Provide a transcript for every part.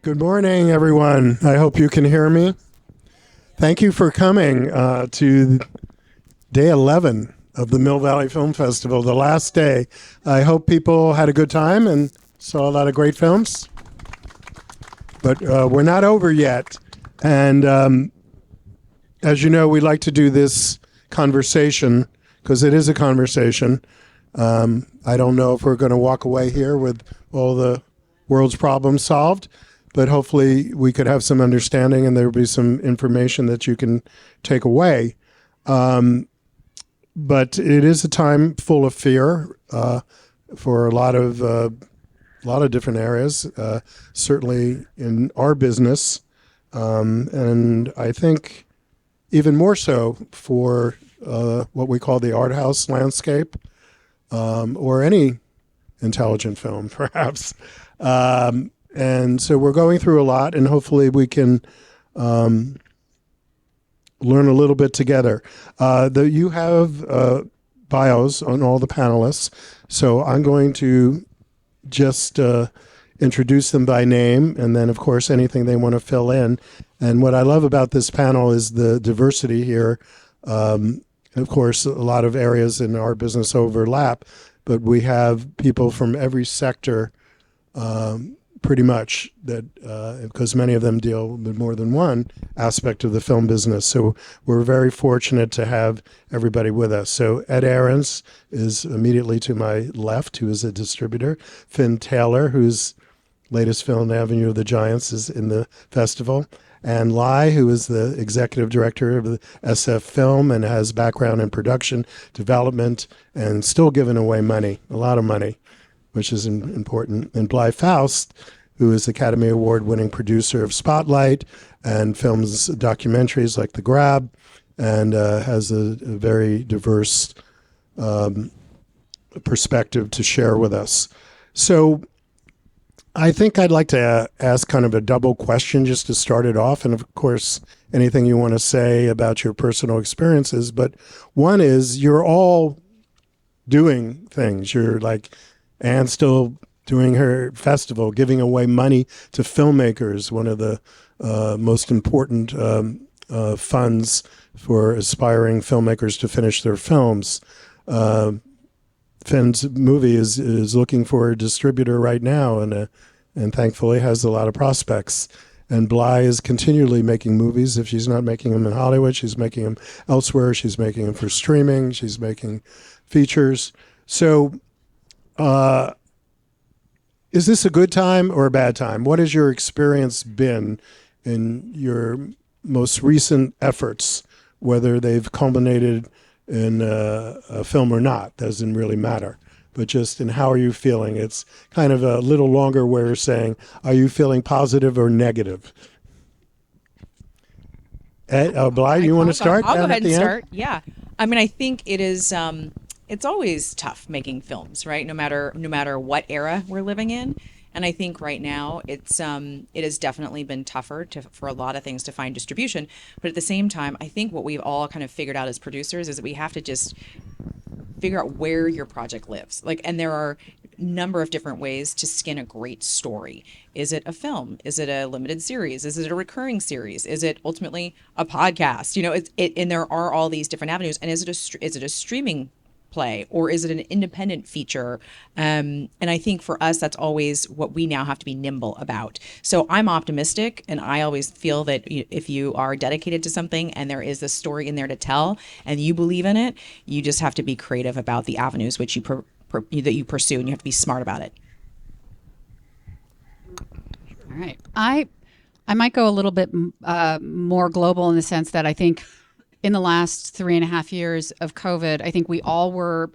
Good morning, everyone. I hope you can hear me. Thank you for coming to day 11 of the Mill Valley Film Festival, the last day. I hope people had a good time and saw a lot of great films. But we're not over yet. And as you know, we like to do this conversation, because it is a conversation. I don't know if we're going to walk away here with all the world's problems solved, but hopefully we could have some understanding and there will be some information that you can take away. But it is a time full of fear for a lot of different areas, certainly in our business, and I think even more so for what we call the art house landscape, or any intelligent film, perhaps. And so we're going through a lot, and hopefully we can learn a little bit together. You have bios on all the panelists, so I'm going to just introduce them by name, and then, of course, anything they want to fill in. And what I love about this panel is the diversity here. Of course, a lot of areas in our business overlap, but we have people from every sector, pretty much, that because many of them deal with more than one aspect of the film business. So we're very fortunate to have everybody with us. So Ed ARENTZ is immediately to my left, who is a distributor. Finn Taylor, whose latest film, Avenue of the Giants, is in the festival. And BLYE, who is the executive director of the SFFILM and has background in production, development, and still giving away money, a lot of money, which is important. And BLYE FAUST, who is Academy Award-winning producer of Spotlight and films documentaries like The Grab, and has a very diverse perspective to share with us. So I think I'd like to ask kind of a double question just to start it off. And of course, anything you want to say about your personal experiences. But one is, you're all doing things. You're like, Anne's still doing her festival, giving away money to filmmakers, one of the most important funds for aspiring filmmakers to finish their films. Finn's movie is looking for a distributor right now, and thankfully has a lot of prospects. And BLYE is continually making movies. If she's not making them in Hollywood, she's making them elsewhere. She's making them for streaming. She's making features. So is this a good time or a bad time? What has your experience been in your most recent efforts, whether they've culminated in a film or not? Doesn't really matter. But just in how are you feeling? It's kind of a little longer way of saying, are you feeling positive or negative? BLYE, you want to start? I'll go ahead and start. Yeah. I mean, I think it is, it's always tough making films, right? No matter what era we're living in. And I think right now it has definitely been tougher for a lot of things to find distribution. But at the same time, I think what we've all kind of figured out as producers is that we have to just figure out where your project lives. And there are a number of different ways to skin a great story. Is it a film? Is it a limited series? Is it a recurring series? Is it ultimately a podcast? And there are all these different avenues. And is it a streaming play, or is it an independent feature? And I think for us, that's always what we now have to be nimble about. So I'm optimistic, and I always feel that if you are dedicated to something and there is a story in there to tell and you believe in it, you just have to be creative about the avenues which that you pursue, and you have to be smart about it. All right. I might go a little bit more global in the sense that I think in the last 3.5 years of COVID, I think we all were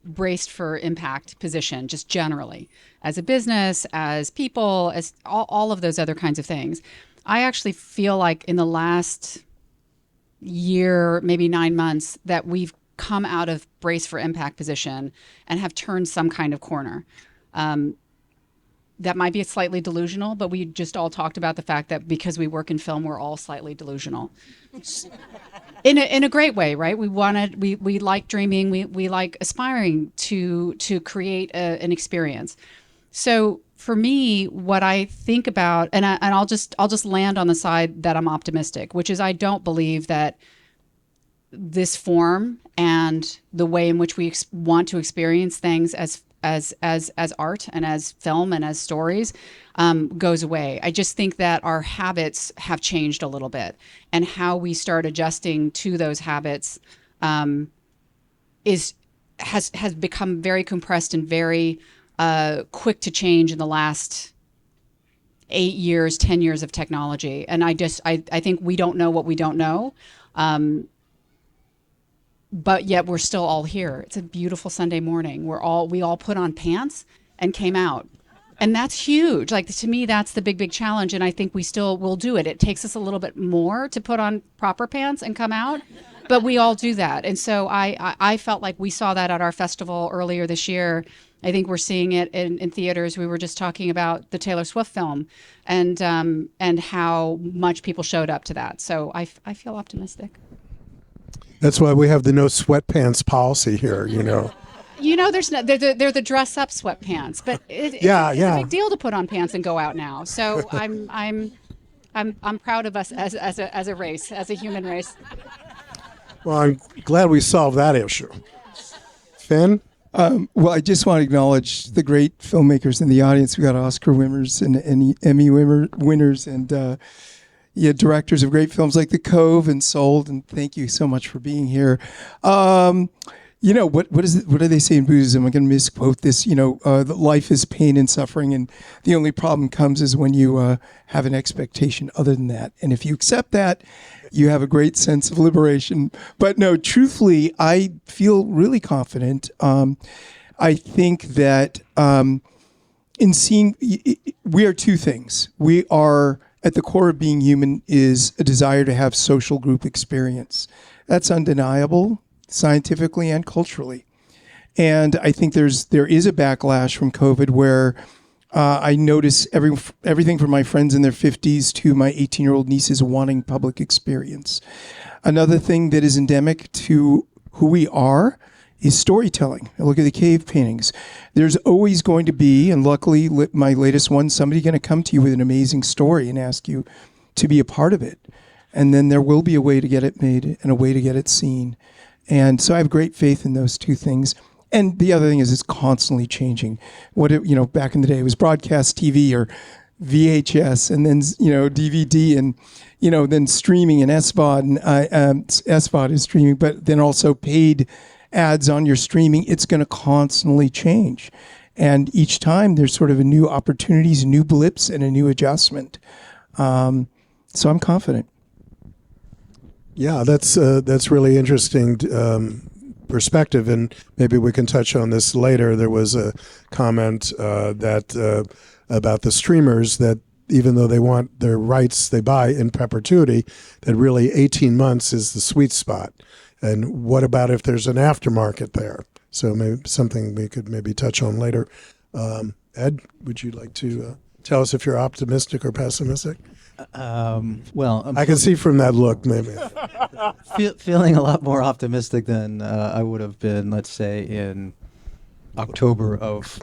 braced for impact position, just generally, as a business, as people, as all of those other kinds of things. I actually feel like in the last year, maybe 9 months, that we've come out of brace for impact position and have turned some kind of corner. That might be slightly delusional, but we just all talked about the fact that because we work in film, we're all slightly delusional. In a great way, right? We like dreaming, we like aspiring to create an experience. So for me, what I think about, and I'll just land on the side that I'm optimistic, which is I don't believe that this form and the way in which we want to experience things as art and as film and as stories goes away. I just think that our habits have changed a little bit, and how we start adjusting to those habits has become very compressed and very quick to change in the last 8 years, 10 years of technology. And I think we don't know what we don't know. But yet we're still all here. It's a beautiful Sunday morning. We all put on pants and came out. And that's huge. Like, to me, that's the big challenge. And I think we still will do it. It takes us a little bit more to put on proper pants and come out, but we all do that. And so I felt like we saw that at our festival earlier this year. I think we're seeing it in theaters. We were just talking about the Taylor Swift film and how much people showed up to that. So I feel optimistic. That's why we have the no sweatpants policy here, you know. You know, they're the dress up sweatpants, but it's a big deal to put on pants and go out now. So I'm proud of us as a race, as a human race. Well, I'm glad we solved that issue. Finn? Well, I just want to acknowledge the great filmmakers in the audience. We got Oscar winners and Emmy winners and directors of great films like The Cove and Sold. And thank you so much for being here. You know, what do they say in Buddhism? I'm going to misquote this. You know, that life is pain and suffering, and the only problem comes is when you have an expectation other than that. And if you accept that, you have a great sense of liberation. But no, truthfully, I feel really confident. I think that in seeing, we are two things. We are, at the core of being human is a desire to have social group experience. That's undeniable, scientifically and culturally. And I think there is a backlash from COVID where I notice everything from my friends in their 50s to my 18-year-old nieces wanting public experience. Another thing that is endemic to who we are is storytelling. Look at the cave paintings. There's always going to be, and luckily my latest one, somebody going to come to you with an amazing story and ask you to be a part of it. And then there will be a way to get it made and a way to get it seen. And so I have great faith in those two things. And the other thing is it's constantly changing. Back in the day it was broadcast TV or VHS, and then, DVD, and, then streaming and SVOD, and SVOD is streaming, but then also paid ads on your streaming. It's going to constantly change. And each time there's sort of a new opportunities, new blips, and a new adjustment. So I'm confident. Yeah, that's really interesting perspective, and maybe we can touch on this later. There was a comment that about the streamers that even though they want their rights they buy in perpetuity, that really 18 months is the sweet spot. And what about if there's an aftermarket there? So maybe something we could maybe touch on later. Ed, would you like to tell us if you're optimistic or pessimistic? Well, I can see from that look, maybe. Feeling a lot more optimistic than I would have been, let's say, in October of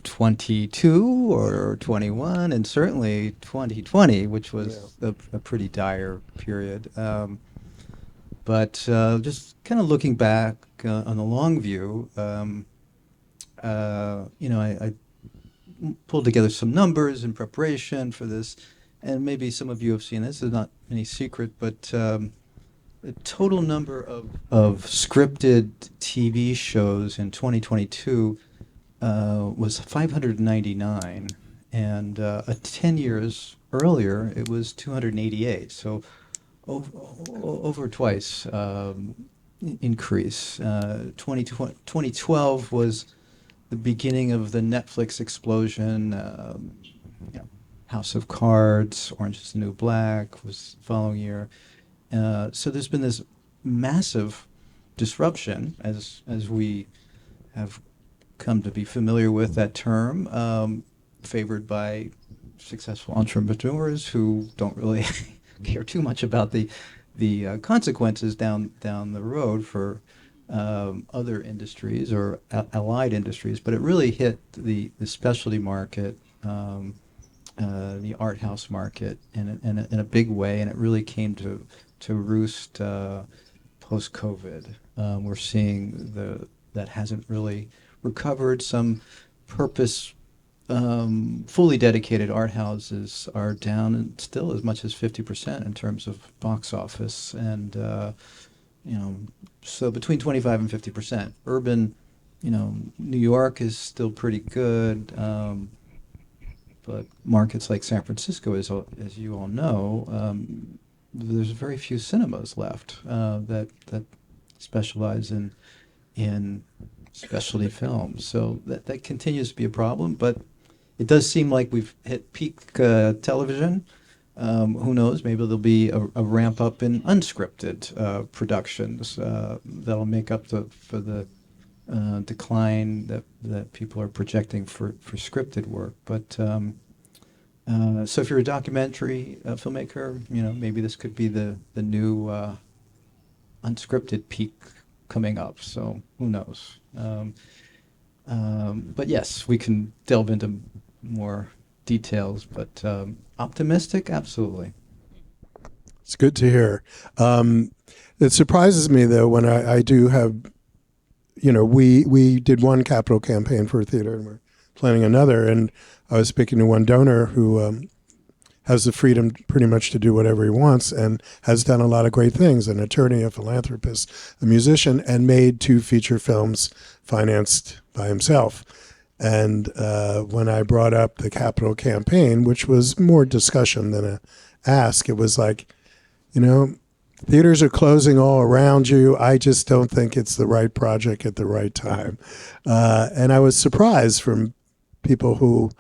22 or 21, and certainly 2020, which was a pretty dire period. But just kind of looking back on the long view, I pulled together some numbers in preparation for this. And maybe some of you have seen this. It's not any secret, but the total number of scripted TV shows in 2022 was 599, and 10 years earlier it was 288. So over twice increase. 2012 was the beginning of the Netflix explosion. House of Cards, Orange is the New Black was the following year. So there's been this massive disruption, as we have come to be familiar with that term, favored by successful entrepreneurs who don't really care too much about the consequences down the road for other industries or allied industries. But it really hit the specialty market the art house market in a big way, and it really came to roost post-COVID. We're seeing that hasn't really recovered. Some purpose fully dedicated art houses are down and still as much as 50% in terms of box office, and so between 25 and 50%. Urban, New York is still pretty good, but markets like San Francisco, as you all know, there's very few cinemas left that specialize in specialty films. So that continues to be a problem, but it does seem like we've hit peak television. Who knows? Maybe there'll be a ramp up in unscripted productions that'll make up for the decline that people are projecting for scripted work. But so if you're a documentary filmmaker, maybe this could be the new unscripted peak coming up. So who knows? But yes, we can delve into more details, but optimistic, absolutely. It's good to hear. It surprises me, though, when I do have, we did one capital campaign for a theater, and we're planning another. And I was speaking to one donor who has the freedom pretty much to do whatever he wants and has done a lot of great things, an attorney, a philanthropist, a musician, and made 2 feature films financed by himself. And when I brought up the capital campaign, which was more discussion than a ask, it was like, theaters are closing all around you. I just don't think it's the right project at the right time. And I was surprised from people who,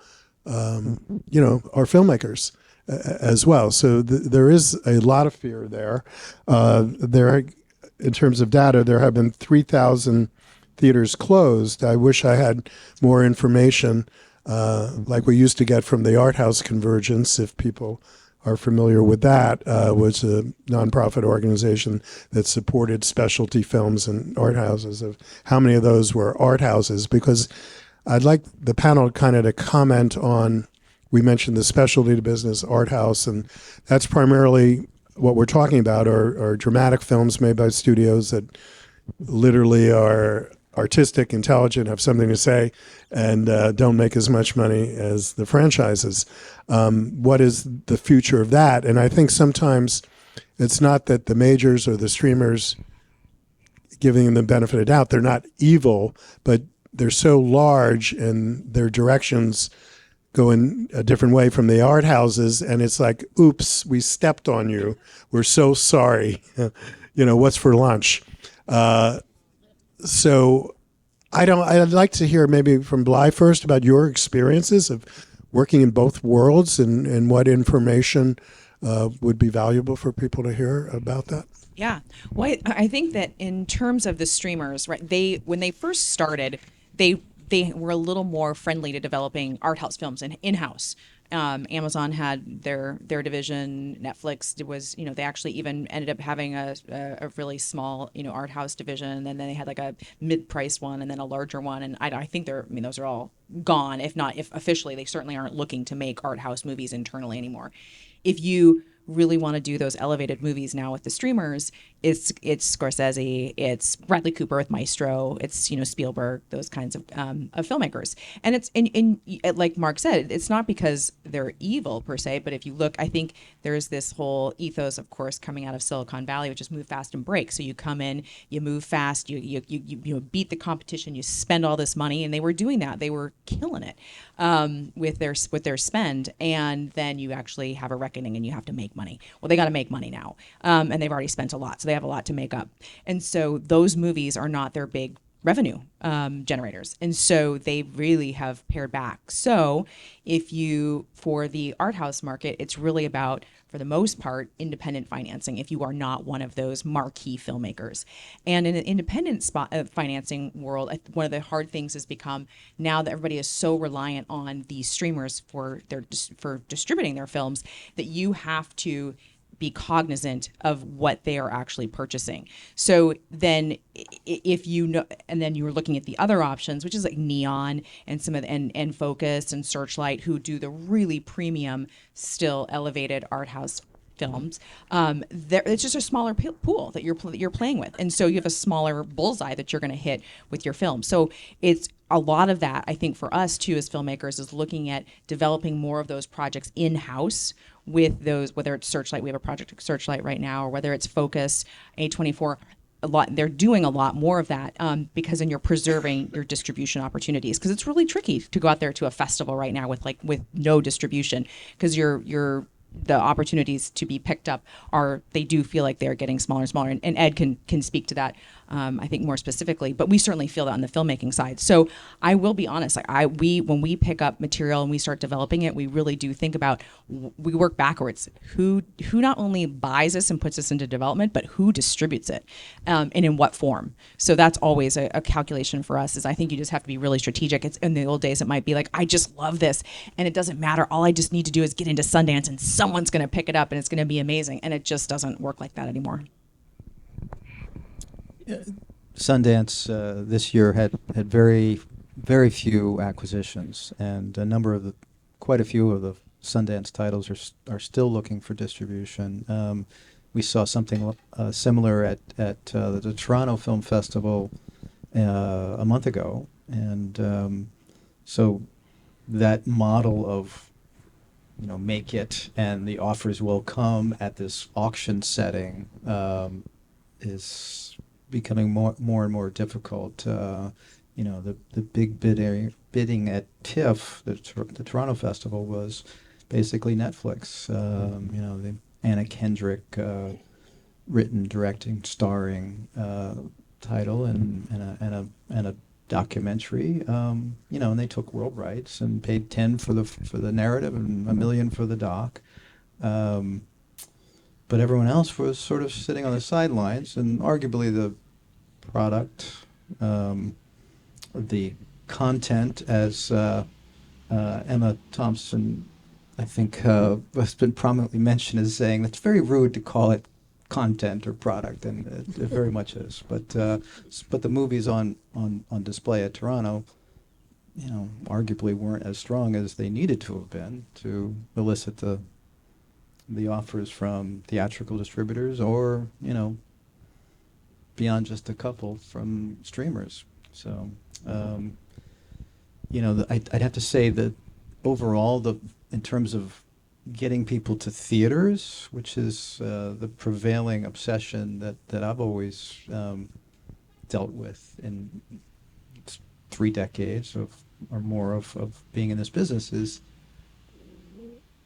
are filmmakers as well. So there is a lot of fear there. In terms of data, there have been 3,000 theaters closed. I wish I had more information like we used to get from the Art House Convergence, if people are familiar with that, was a nonprofit organization that supported specialty films and art houses, of how many of those were art houses, because I'd like the panel kind of to comment on, we mentioned the specialty business, art house, and that's primarily what we're talking about are dramatic films made by studios that literally are artistic, intelligent, have something to say, and don't make as much money as the franchises. What is the future of that? And I think sometimes it's not that the majors or the streamers, giving them the benefit of doubt, they're not evil, but they're so large and their directions go in a different way from the art houses, and it's like, oops, we stepped on you. We're so sorry. What's for lunch? So I'd like to hear maybe from BLYE first about your experiences of working in both worlds and what information would be valuable for people to hear about that. Yeah. Well, I think that in terms of the streamers, right, when they first started, they were a little more friendly to developing art house films in-house. Amazon had their division. Netflix was, they actually even ended up having a really small, art house division. And then they had like a mid-price one and then a larger one. And I think those are all gone. If officially, they certainly aren't looking to make art house movies internally anymore. If you really want to do those elevated movies now with the streamers, it's Scorsese, it's Bradley Cooper with Maestro, it's Spielberg, those kinds of filmmakers. And it's in like Mark said, it's not because they're evil per se, but if you look, I think there's this whole ethos, of course, coming out of Silicon Valley, which is move fast and break. So you come in, you move fast, you beat the competition, you spend all this money, and they were doing that. They were killing it with their spend, and then you actually have a reckoning and you have to make money. Well, they got to make money now, and they've already spent a lot, so they have a lot to make up. And so those movies are not their big revenue generators, and so they really have pared back. So for the art house market, it's really about, for the most part, independent financing if you are not one of those marquee filmmakers. And in an independent financing world, one of the hard things has become, now that everybody is so reliant on these streamers for distributing their films, that you have to be cognizant of what they are actually purchasing. So then if you know, and then you were looking at the other options, which is like Neon and some of the, and Focus and Searchlight, who do the really premium, still elevated art house films. It's just a smaller pool that you're playing with, and so you have a smaller bullseye that you're going to hit with your film. So it's a lot of that, I think, for us too as filmmakers, is looking at developing more of those projects in-house with those, whether it's Searchlight, we have a project at Searchlight right now, or whether it's Focus, A24. They're doing a lot more of that, because then you're preserving your distribution opportunities, because it's really tricky to go out there to a festival right now with no distribution, because the opportunities to be picked up they do feel like they're getting smaller and smaller, and Ed can speak to that, I think, more specifically, but we certainly feel that on the filmmaking side. So I will be honest, when we pick up material and we start developing it, we really do think about, we work backwards, who not only buys this and puts this into development, but who distributes it, and in what form. So that's always a calculation for us, is I think you just have to be really strategic. It's in the old days, it might be like, I just love this and it doesn't matter, all I just need to do is get into Sundance and someone's going to pick it up and it's going to be amazing, and it just doesn't work like that anymore. Sundance this year had very, very few acquisitions, and quite a few of the Sundance titles are still looking for distribution. We saw something similar at the Toronto Film Festival a month ago, and so that model of, make it and the offers will come at this auction setting is becoming more and more difficult. The big bidding at TIFF, the Toronto Festival, was basically Netflix. The Anna Kendrick written, directing, starring title, and a documentary. And they took world rights and paid 10 for the narrative and $1 million for the doc. But everyone else was sort of sitting on the sidelines, and arguably the product, the content, as Emma Thompson, I think, has been prominently mentioned as saying, it's very rude to call it content or product, and it very much is. But the movies on display at Toronto, arguably weren't as strong as they needed to have been to elicit the offers from theatrical distributors, or beyond just a couple from streamers. So I'd have to say that overall, in terms of getting people to theaters, which is the prevailing obsession that I've always dealt with in 3 decades or more of being in this business, is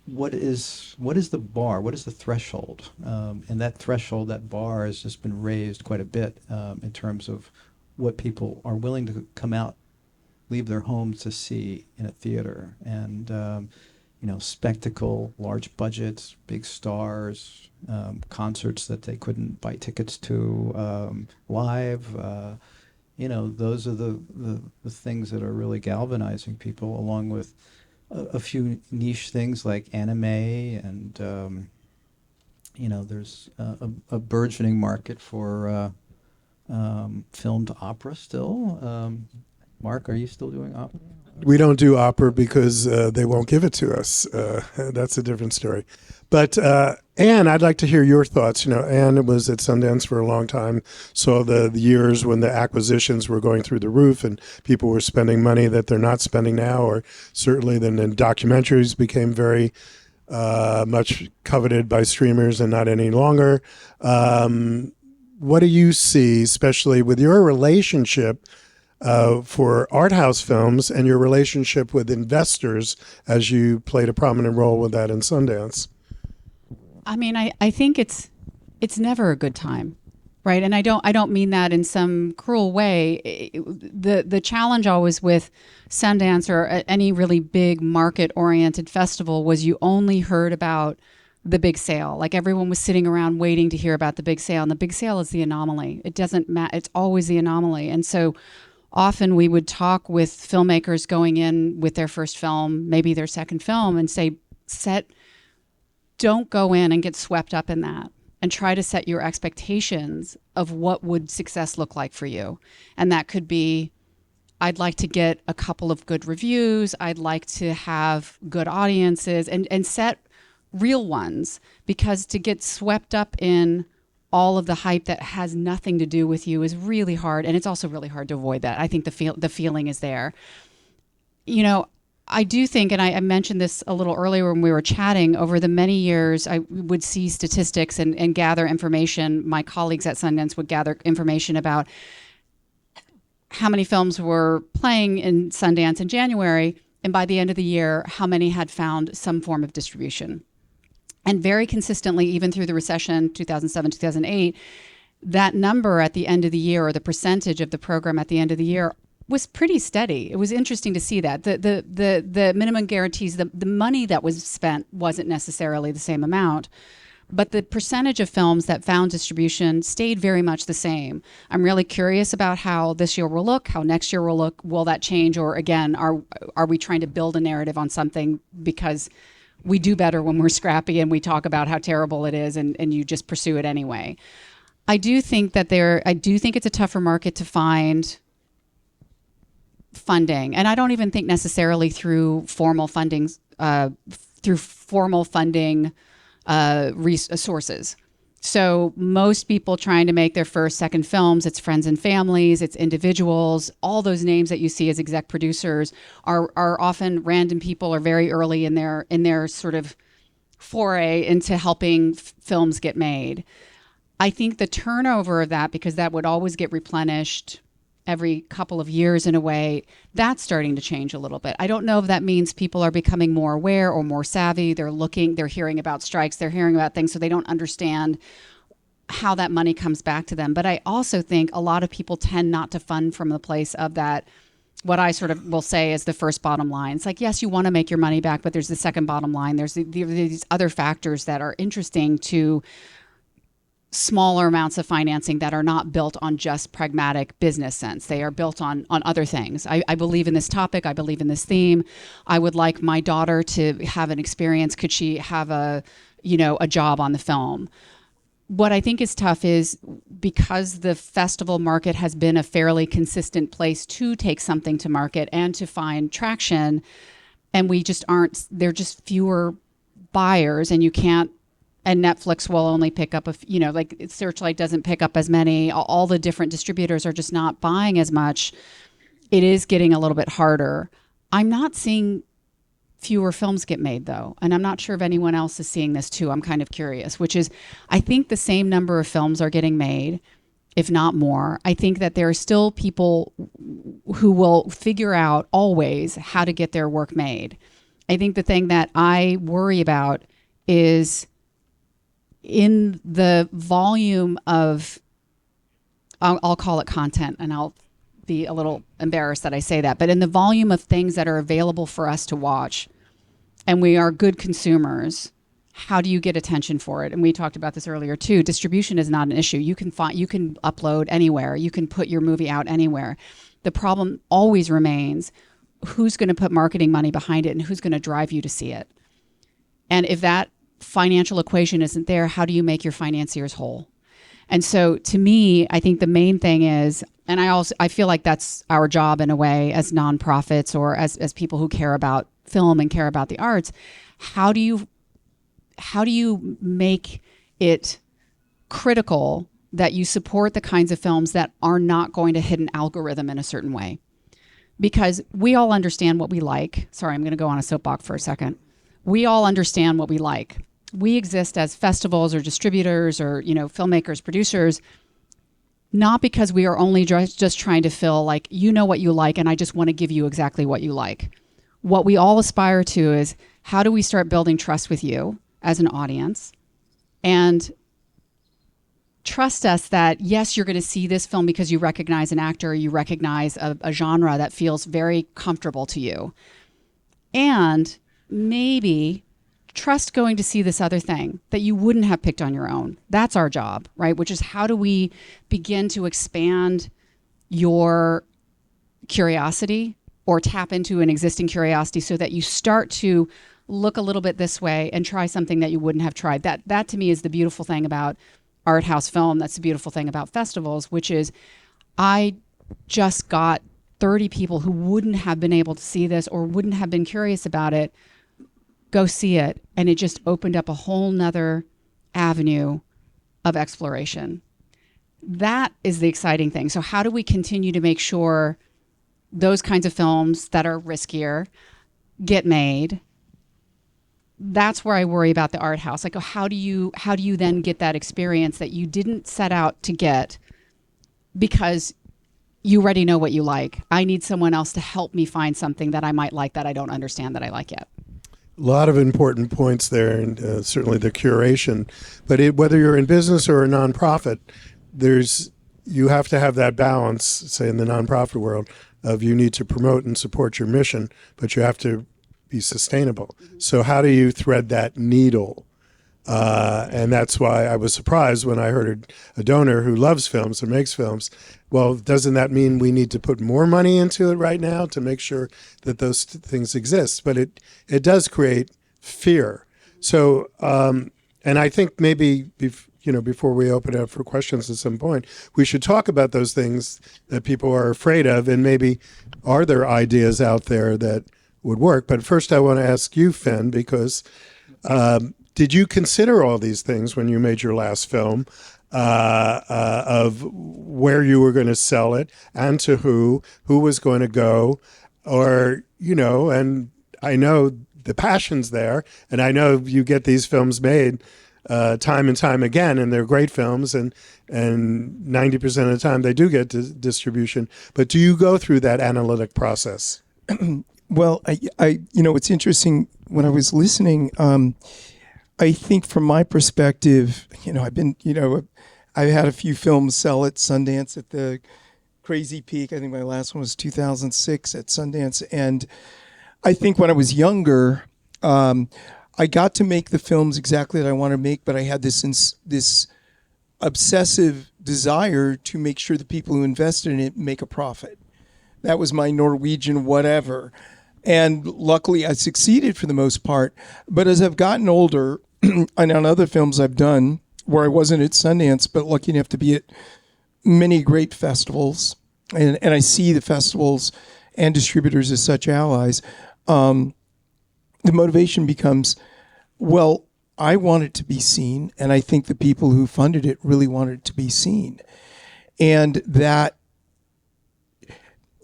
what is the bar? What is the threshold? And that threshold, that bar, has just been raised quite a bit in terms of what people are willing to come out, leave their homes to see in a theater. And spectacle, large budgets, big stars, concerts that they couldn't buy tickets to live. Those are the things that are really galvanizing people, along with a few niche things like anime, and there's a burgeoning market for filmed opera still. Mark, are you still doing opera? We don't do opera because they won't give it to us. That's a different story. But Anne, I'd like to hear your thoughts. Anne was at Sundance for a long time, saw the years when the acquisitions were going through the roof and people were spending money that they're not spending now, or certainly then documentaries became very much coveted by streamers and not any longer. What do you see, especially with your relationship for art house films and your relationship with investors, as you played a prominent role with that in Sundance? I mean, I think it's never a good time, right? And I don't mean that in some cruel way. The challenge always with Sundance or any really big market-oriented festival was you only heard about the big sale. Like, everyone was sitting around waiting to hear about the big sale, and the big sale is the anomaly. It doesn't matter. It's always the anomaly. And so often we would talk with filmmakers going in with their first film, maybe their second film, and say, don't go in and get swept up in that, and try to set your expectations of what would success look like for you. And that could be, I'd like to get a couple of good reviews. I'd like to have good audiences, and set real ones, because to get swept up in all of the hype that has nothing to do with you is really hard. And it's also really hard to avoid that. I think the feeling is there. You know, I do think, and I mentioned this a little earlier when we were chatting, over the many years, I would see statistics and gather information. My colleagues at Sundance would gather information about how many films were playing in Sundance in January, and by the end of the year, how many had found some form of distribution. And very consistently, even through the recession, 2007, 2008, that number at the end of the year, or the percentage of the program at the end of the year, was pretty steady. It was interesting to see that. The minimum guarantees, the money that was spent wasn't necessarily the same amount, but the percentage of films that found distribution stayed very much the same. I'm really curious about how this year will look, how next year will look. Will that change? Or again, are we trying to build a narrative on something because we do better when we're scrappy and we talk about how terrible it is, and you just pursue it anyway? I do think it's a tougher market to find funding, and I don't even think necessarily through formal funding, resources. So most people trying to make their first, second films, it's friends and families, it's individuals. All those names that you see as exec producers are often random people, or very early in their sort of foray into helping films get made. I think the turnover of that, because that would always get replenished every couple of years in a way, that's starting to change a little bit. I don't know if that means people are becoming more aware or more savvy. They're hearing about strikes, they're hearing about things, so they don't understand how that money comes back to them. But I also think a lot of people tend not to fund from the place of that, what I sort of will say is the first bottom line. It's like, yes, you want to make your money back, but there's the second bottom line. There's these other factors that are interesting to smaller amounts of financing that are not built on just pragmatic business sense. They are built on other things. I believe in this topic. I believe in this theme. I would like my daughter to have an experience. Could she have a job on the film? What I think is tough is, because the festival market has been a fairly consistent place to take something to market and to find traction, and there are just fewer buyers, and you can't, and Netflix will only pick up like Searchlight doesn't pick up as many. All the different distributors are just not buying as much. It is getting a little bit harder. I'm not seeing fewer films get made, though, and I'm not sure if anyone else is seeing this too. I'm kind of curious, which is, I think the same number of films are getting made, if not more. I think that there are still people who will figure out always how to get their work made. I think the thing that I worry about is, in the volume of, I'll call it content, and I'll be a little embarrassed that I say that, but in the volume of things that are available for us to watch, and we are good consumers, how do you get attention for it? And we talked about this earlier too. Distribution is not an issue. You can upload anywhere. You can put your movie out anywhere. The problem always remains, who's going to put marketing money behind it, and who's going to drive you to see it? And if that financial equation isn't there, how do you make your financiers whole? And so, to me, I think the main thing is, and I feel like that's our job in a way as nonprofits, or as people who care about film and care about the arts. How do you make it critical that you support the kinds of films that are not going to hit an algorithm in a certain way? Because we all understand what we like. Sorry, I'm going to go on a soapbox for a second. We all understand what we like. We exist as festivals or distributors or, filmmakers, producers, not because we are only just trying to fill, like, what you like, and I just want to give you exactly what you like. What we all aspire to is, how do we start building trust with you as an audience, and trust us that, yes, you're going to see this film because you recognize an actor, you recognize a genre that feels very comfortable to you. And maybe trust going to see this other thing that you wouldn't have picked on your own. That's our job, right? Which is, how do we begin to expand your curiosity, or tap into an existing curiosity, so that you start to look a little bit this way and try something that you wouldn't have tried. That to me is the beautiful thing about art house film. That's the beautiful thing about festivals, which is I just got 30 people who wouldn't have been able to see this or wouldn't have been curious about it go see it. And it just opened up a whole nother avenue of exploration. That is the exciting thing. So how do we continue to make sure those kinds of films that are riskier get made? That's where I worry about the art house. Like, how do you then get that experience that you didn't set out to get because you already know what you like? I need someone else to help me find something that I might like that I don't understand that I like yet. A lot of important points there, and certainly the curation. But whether you're in business or a nonprofit, you have to have that balance, say in the nonprofit world, of you need to promote and support your mission, but you have to be sustainable. So how do you thread that needle? And that's why I was surprised when I heard a donor who loves films and makes films. Well, doesn't that mean we need to put more money into it right now to make sure that those things exist? But it does create fear. So, and I think maybe before we open it up for questions at some point, we should talk about those things that people are afraid of, and maybe are there ideas out there that would work. But first I want to ask you, Finn, because did you consider all these things when you made your last film, of where you were going to sell it and to who was going to go, or, and I know the passion's there, and I know you get these films made time and time again, and they're great films, and 90% of the time they do get distribution. But do you go through that analytic process? Well, it's interesting when I was listening. I think from my perspective, I've had a few films sell at Sundance at the crazy peak. I think my last one was 2006 at Sundance. And I think when I was younger, I got to make the films exactly that I wanted to make, but I had this obsessive desire to make sure the people who invested in it make a profit. That was my Norwegian whatever. And luckily I succeeded for the most part. But as I've gotten older, and on other films I've done where I wasn't at Sundance, but lucky enough to be at many great festivals, and I see the festivals and distributors as such allies, the motivation becomes, well, I want it to be seen, and I think the people who funded it really wanted it to be seen. And that,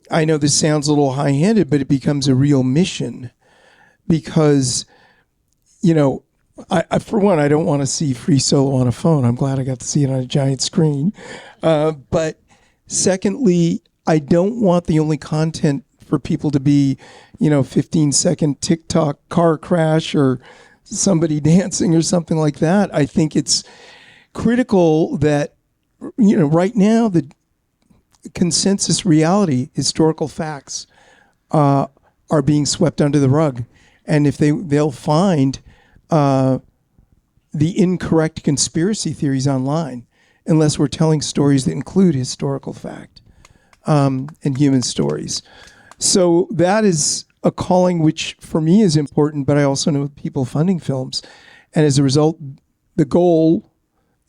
I know this sounds a little high-handed, but it becomes a real mission because, I for one, I don't want to see Free Solo on a phone. I'm glad I got to see it on a giant screen. But secondly, I don't want the only content for people to be, 15-second TikTok car crash or somebody dancing or something like that. I think it's critical that, right now, the consensus reality, historical facts, are being swept under the rug. And if they'll find the incorrect conspiracy theories online, unless we're telling stories that include historical fact and human stories. So that is a calling which for me is important, but I also know people funding films. And as a result, the goal,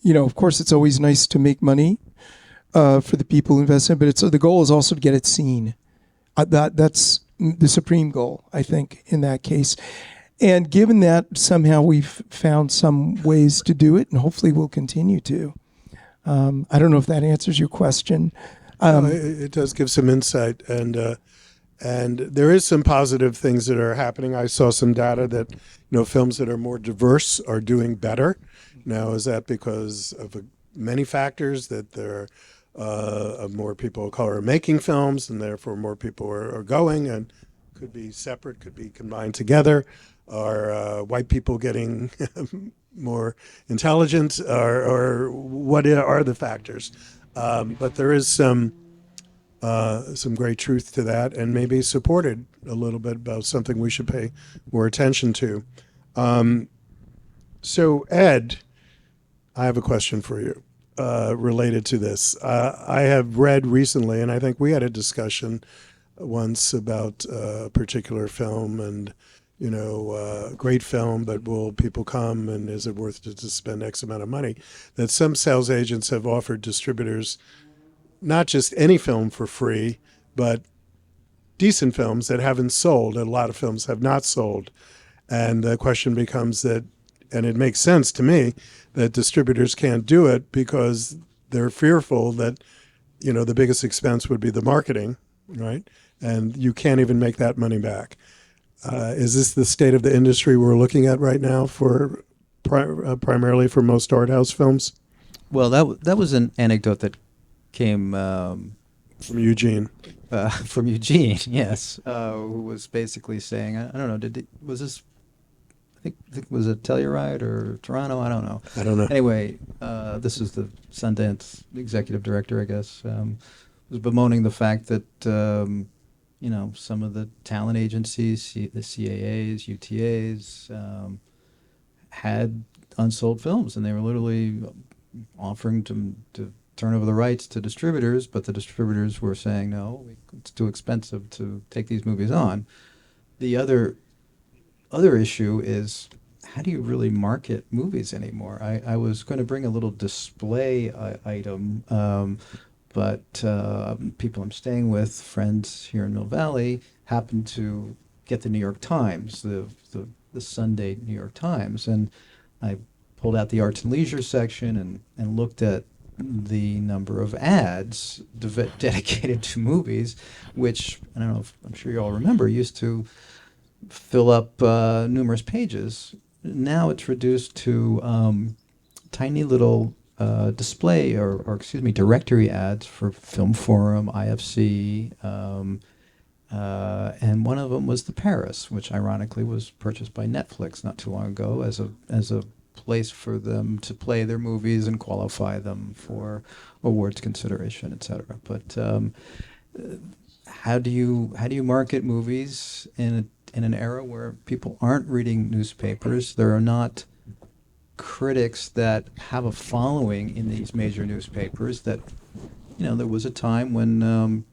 of course, it's always nice to make money for the people who invest in it, but the goal is also to get it seen. That's the supreme goal, I think, in that case. And given that somehow we've found some ways to do it, and hopefully we'll continue to. I don't know if that answers your question. It does give some insight, and there is some positive things that are happening. I saw some data that films that are more diverse are doing better. Now, is that because of many factors, that there are more people of color making films, and therefore more people are going, and could be separate, could be combined together? Are white people getting more intelligent, or what are the factors? But there is some great truth to that, and maybe supported a little bit about something we should pay more attention to. So Ed, I have a question for you related to this. I have read recently, and I think we had a discussion once about a particular film, and great film, but will people come, and is it worth it to spend X amount of money? That some sales agents have offered distributors not just any film for free, but decent films that haven't sold. A lot of films have not sold. And the question becomes that, and it makes sense to me, that distributors can't do it because they're fearful that, the biggest expense would be the marketing, right? And you can't even make that money back. Is this the state of the industry we're looking at right now for primarily for most art house films? Well, that was an anecdote that came From Eugene. from Eugene, yes, who was basically saying, I don't know, was this, I think was it Telluride or Toronto? I don't know. I don't know. Anyway, this is the Sundance executive director, I guess, was bemoaning the fact that, some of the talent agencies, the CAAs, UTAs, had unsold films, and they were literally offering to turn over the rights to distributors, but the distributors were saying, no, it's too expensive to take these movies on. The other issue is, how do you really market movies anymore? I was going to bring a little display item, but people I'm staying with, friends here in Mill Valley, happened to get the New York Times, the Sunday New York Times, and I pulled out the arts and leisure section and looked at the number of ads dedicated to movies, which, I don't know if, I'm sure you all remember, used to fill up numerous pages. Now it's reduced to tiny little display or excuse me, directory ads for Film Forum, IFC, and one of them was The Paris, which ironically was purchased by Netflix not too long ago as a place for them to play their movies and qualify them for awards consideration, etc. But how do you market movies in an era where people aren't reading newspapers? There are not critics that have a following in these major newspapers. That there was a time when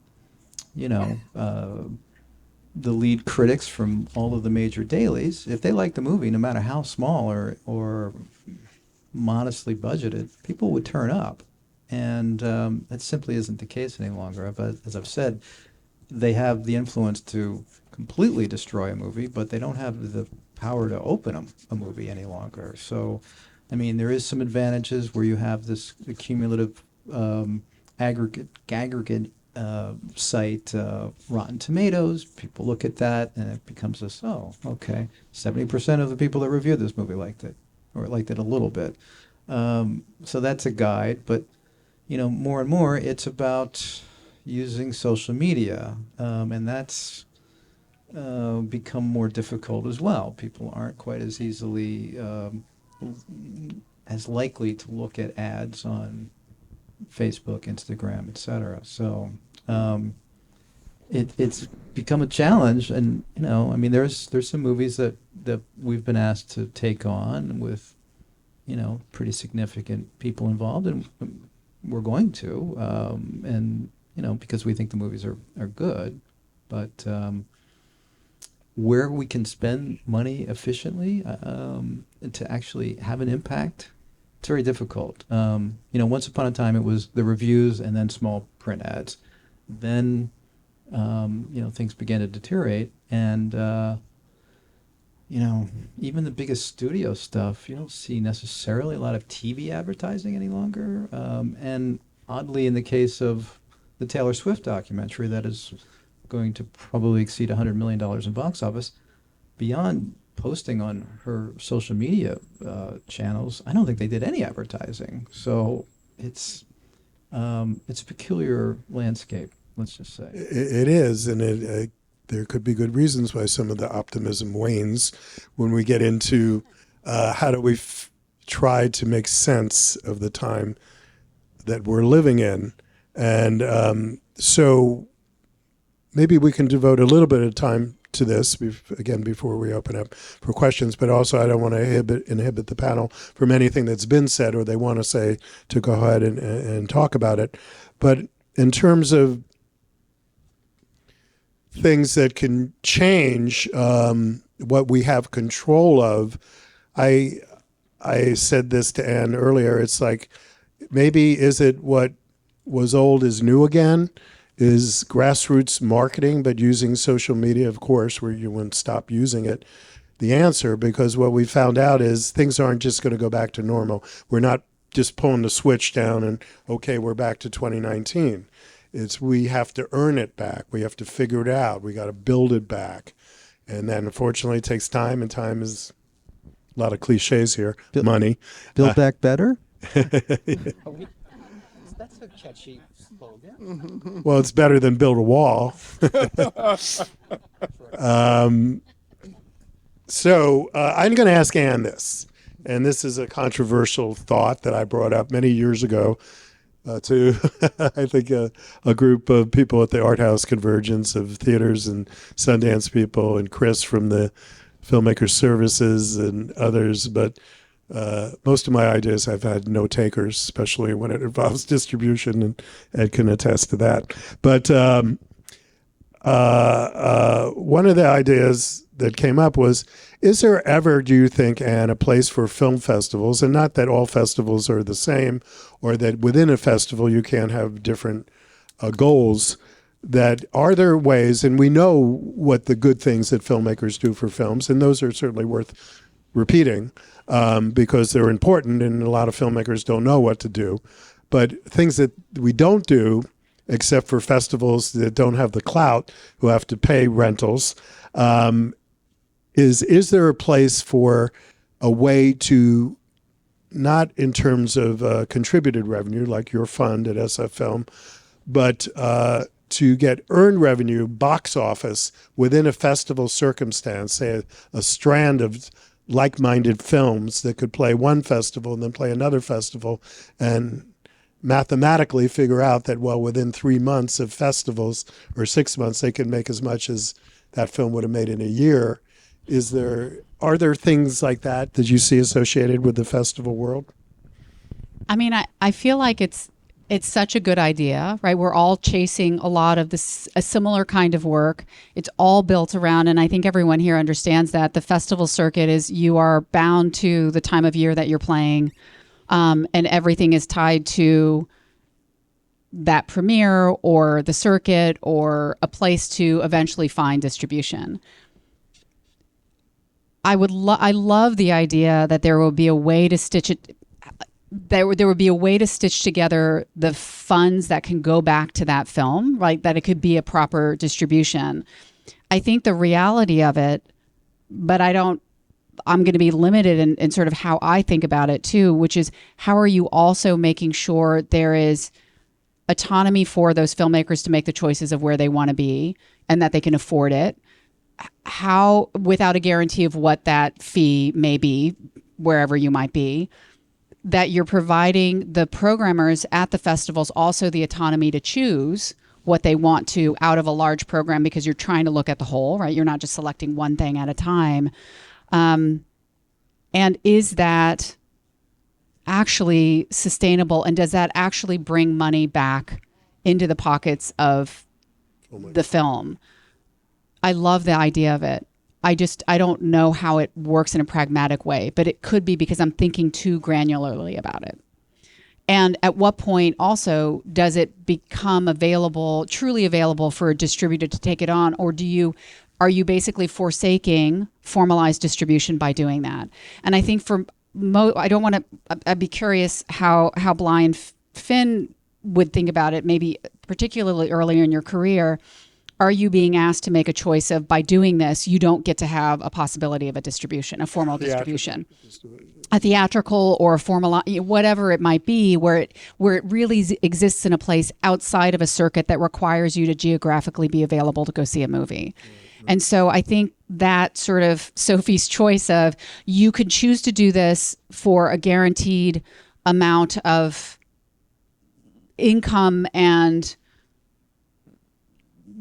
the lead critics from all of the major dailies, if they liked the movie, no matter how small or modestly budgeted, people would turn up. And that simply isn't the case any longer. As I've said, they have the influence to completely destroy a movie, but they don't have the power to open a movie any longer. So, I mean, there is some advantages where you have this accumulative aggregate site, Rotten Tomatoes. People look at that and it becomes this, oh, okay, 70% of the people that reviewed this movie liked it, or liked it a little bit. So that's a guide, but more and more it's about using social media, and that's become more difficult as well. People aren't quite as easily as likely to look at ads on Facebook, Instagram, etc. So it's become a challenge, and I mean, there's some movies that we've been asked to take on with pretty significant people involved, and we're going to, and because we think the movies are good, but where we can spend money efficiently to actually have an impact, it's very difficult. Once upon a time it was the reviews and then small print ads. Then things began to deteriorate, and even the biggest studio stuff, you don't see necessarily a lot of TV advertising any longer. And oddly, in the case of the Taylor Swift documentary that is going to probably exceed $100 million in box office, beyond posting on her social media channels, I don't think they did any advertising. So it's a peculiar landscape, let's just say. It is, and there could be good reasons why some of the optimism wanes when we get into how do we try to make sense of the time that we're living in. And so maybe we can devote a little bit of time to this, again, before we open up for questions, but also I don't want to inhibit the panel from anything that's been said or they want to say, to go ahead and talk about it. But in terms of things that can change, what we have control of. I said this to Anne earlier. It's like, maybe is it what was old is new again? Is grassroots marketing, but using social media, of course, where you wouldn't stop using it, the answer? Because what we found out is things aren't just going to go back to normal. We're not just pulling the switch down and, okay, we're back to 2019. It's we have to earn it back. We have to figure it out. We got to build it back. And then, unfortunately, it takes time, and time is a lot of cliches here. Money. Build back better? That's a catchy slogan. Well, it's better than build a wall. So I'm going to ask Anne this, and this is a controversial thought that I brought up many years ago to, I think, a group of people at the Art House Convergence of theaters and Sundance people, and Chris from the Filmmaker Services and others. But most of my ideas I've had no takers, especially when it involves distribution, and Ed can attest to that. But one of the ideas that came up was, is there ever, do you think, Anne, a place for film festivals? And not that all festivals are the same, or that within a festival you can't have different goals. That are there ways, and we know what the good things that filmmakers do for films, and those are certainly worth repeating because they're important, and a lot of filmmakers don't know what to do. But things that we don't do, except for festivals that don't have the clout, who have to pay rentals, is there a place for a way to, not in terms of contributed revenue like your fund at SFFILM, but to get earned revenue, box office, within a festival circumstance, say a strand of like-minded films that could play one festival and then play another festival, and mathematically figure out that, well, within 3 months of festivals or 6 months, they can make as much as that film would have made in a year. Are there things like that you see associated with the festival world? I mean, I feel like it's such a good idea, right? We're all chasing a lot of this, a similar kind of work. It's all built around, and I think everyone here understands that the festival circuit is, you are bound to the time of year that you're playing, and everything is tied to that premiere or the circuit or a place to eventually find distribution. I love the idea that there will be a way to stitch it. There would be a way to stitch together the funds that can go back to that film, right? That it could be a proper distribution. I think the reality of it, but I'm going to be limited in sort of how I think about it too, which is, how are you also making sure there is autonomy for those filmmakers to make the choices of where they want to be and that they can afford it? How, without a guarantee of what that fee may be, wherever you might be, that you're providing the programmers at the festivals also the autonomy to choose what they want to out of a large program, because you're trying to look at the whole, right? You're not just selecting one thing at a time. And is that actually sustainable? And does that actually bring money back into the pockets of the film? I love the idea of it. I don't know how it works in a pragmatic way, but it could be because I'm thinking too granularly about it. And at what point also does it become truly available for a distributor to take it on? Or are you basically forsaking formalized distribution by doing that? And I think I'd be curious how BLYE and Finn would think about it, maybe particularly earlier in your career. Are you being asked to make a choice of, by doing this, you don't get to have a possibility of a formal distribution, a theatrical or a formal, whatever it might be, where it really exists in a place outside of a circuit that requires you to geographically be available to go see a movie. Mm-hmm. And so I think that sort of Sophie's choice of, you could choose to do this for a guaranteed amount of income and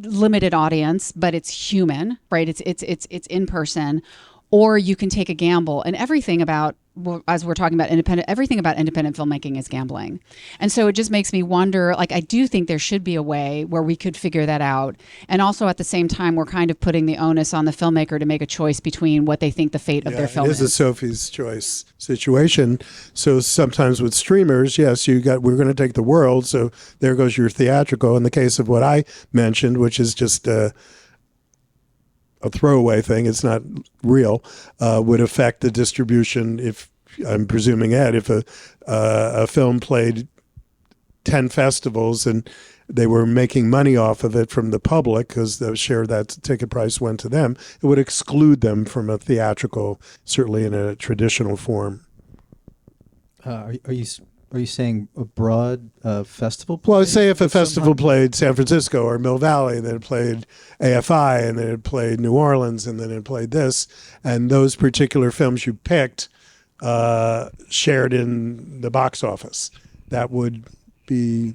limited audience, but it's human, right? It's in person, or you can take a gamble. And everything about as we're talking about independent, everything about independent filmmaking is gambling. And so it just makes me wonder, like, I do think there should be a way where we could figure that out. And also at the same time, we're kind of putting the onus on the filmmaker to make a choice between what they think the fate of their film it is a Sophie's choice situation. So sometimes with streamers, yes, we're going to take the world. So there goes your theatrical. In the case of what I mentioned, which is just a throwaway thing, it's not real, would affect the distribution. If I'm presuming, Ed, if a film played 10 festivals and they were making money off of it from the public because the share of that ticket price went to them, it would exclude them from a theatrical, certainly in a traditional form. Are you saying a broad festival? Well, say if a festival played San Francisco or Mill Valley, then it played AFI, and then it played New Orleans, and then it played this, and those particular films you picked shared in the box office, that would be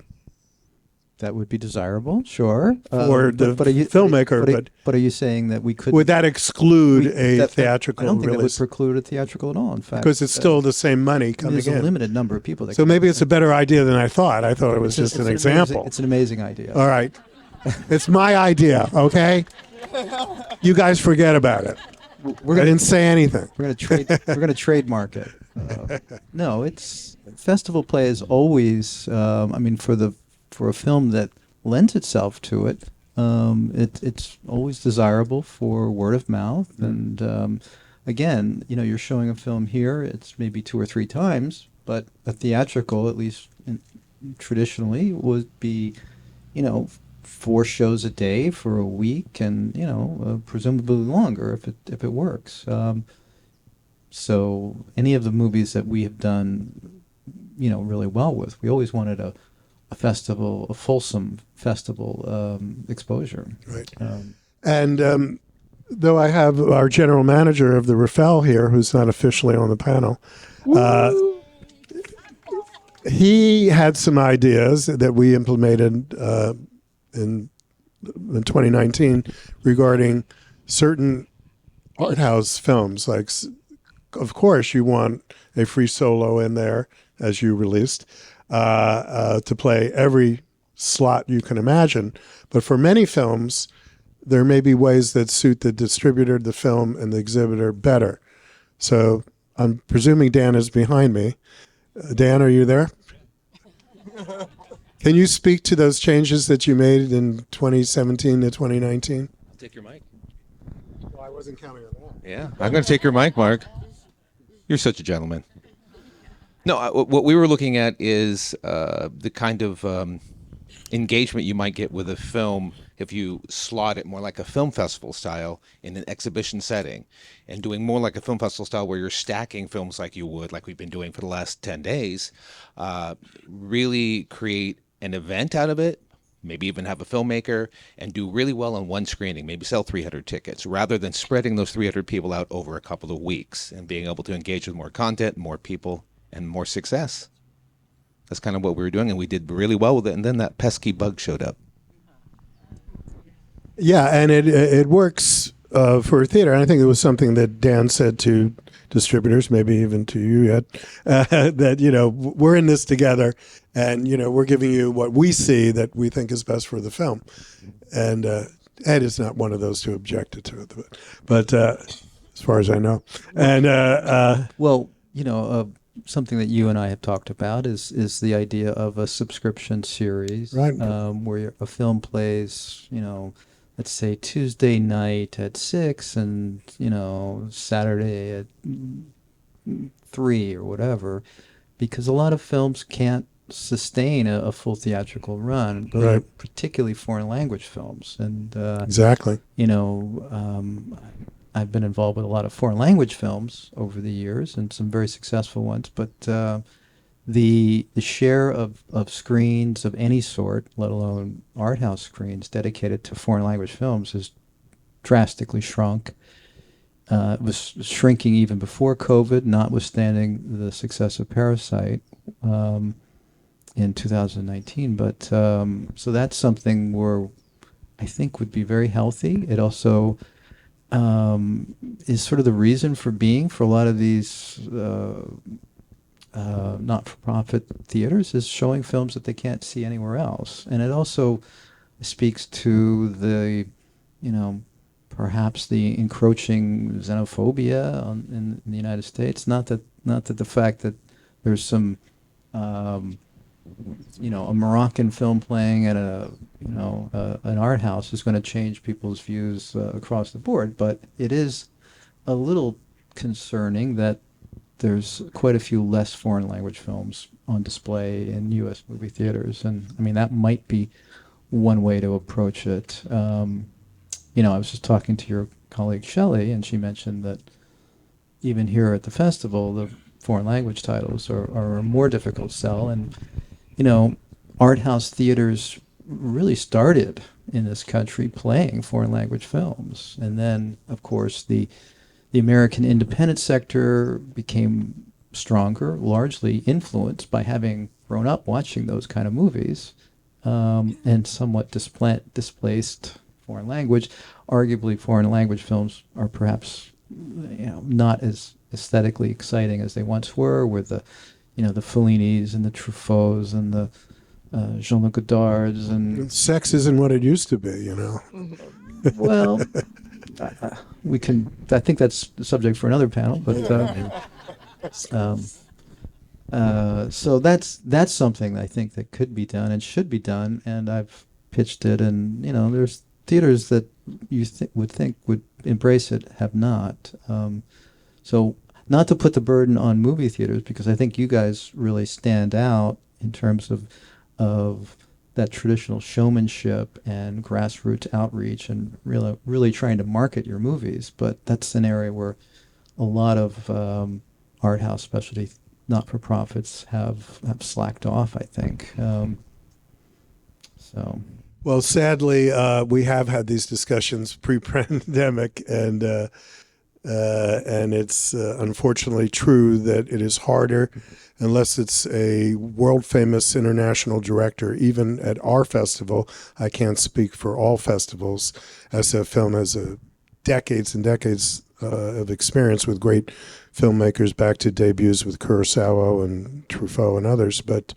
desirable, sure, for the filmmaker. But are you saying that we could? Would that exclude a theatrical I don't think release? that would preclude a theatrical at all. In fact, Because it's still the same money coming there's a in. limited number of people. That So can- maybe it's a better idea than I thought. I thought it was just an example. It's an amazing idea. All right. It's my idea, okay? You guys forget about it. I didn't say anything. We're gonna trademark it. No, it's festival play is always. I mean, for a film that lends itself to it, it's always desirable for word of mouth. And again, you're showing a film here. It's maybe 2 or 3 times, but a theatrical, at least traditionally, would be, 4 shows a day for a week, and presumably longer if it works. So any of the movies that we have done, really well with, we always wanted a festival, a fulsome festival exposure. Right. And though I have our general manager of the RFL here, who's not officially on the panel, he had some ideas that we implemented in 2019 regarding certain art house films. Like, of course, you want a free solo in there, as you released, to play every slot you can imagine. But for many films, there may be ways that suit the distributor, the film, and the exhibitor better. So I'm presuming Dan is behind me. Dan, are you there? Can you speak to those changes that you made in 2017 to 2019? Take your mic. Well, I wasn't counting on that. Yeah, I'm going to take your mic, Mark. You're such a gentleman. No, what we were looking at is the kind of engagement you might get with a film if you slot it more like a film festival style in an exhibition setting, and doing more like a film festival style where you're stacking films like we've been doing for the last 10 days, really create an event out of it, maybe even have a filmmaker, and do really well on one screening, maybe sell 300 tickets, rather than spreading those 300 people out over a couple of weeks and being able to engage with more content, more people, and more success. That's kind of what we were doing, and we did really well with it, and then that pesky bug showed up. Yeah, and it works for theater. And I think it was something that Dan said to distributors, maybe even to you yet, that, we're in this together, and, we're giving you what we see that we think is best for the film. And Ed is not one of those who objected to it, but as far as I know. And Well, something that you and I have talked about is the idea of a subscription series, Right. Where a film plays, let's say Tuesday night at 6 and, Saturday at 3 or whatever, because a lot of films can't sustain a full theatrical run, Right. particularly foreign language films. And, exactly. I've been involved with a lot of foreign language films over the years, and some very successful ones, but the share of screens of any sort, let alone art house screens dedicated to foreign language films, has drastically shrunk. It was shrinking even before COVID, notwithstanding the success of Parasite in 2019. But so that's something where I think would be very healthy. It also is sort of the reason for being for a lot of these not-for-profit theaters, is showing films that they can't see anywhere else. And it also speaks to the, perhaps the encroaching xenophobia in the United States. Not that the fact that there's some, a Moroccan film playing at an art house is going to change people's views across the board, but it is a little concerning that there's quite a few less foreign language films on display in U.S. movie theaters, and I mean that might be one way to approach it. I was just talking to your colleague Shelley, and she mentioned that even here at the festival, the foreign language titles are more difficult to sell, and art house theaters really started in this country playing foreign language films, and then of course the American independent sector became stronger, largely influenced by having grown up watching those kind of movies, and somewhat displaced foreign language. Arguably, foreign language films are perhaps not as aesthetically exciting as they once were, with the Fellinis and the Truffauts and the Jean-Luc Godards and Sex isn't what it used to be, well, we can. I think that's the subject for another panel. But so that's something I think that could be done and should be done. And I've pitched it, and there's theaters that you would think would embrace it have not. So not to put the burden on movie theaters, because I think you guys really stand out in terms of that traditional showmanship and grassroots outreach and really trying to market your movies. But that's an area where a lot of art house specialty not-for-profits have slacked off, I think. Well, sadly, we have had these discussions pre-pandemic, and it's unfortunately true that it is harder unless it's a world-famous international director. Even at our festival, I can't speak for all festivals. SFFILM has decades and decades of experience with great filmmakers, back to debuts with Kurosawa and Truffaut and others. But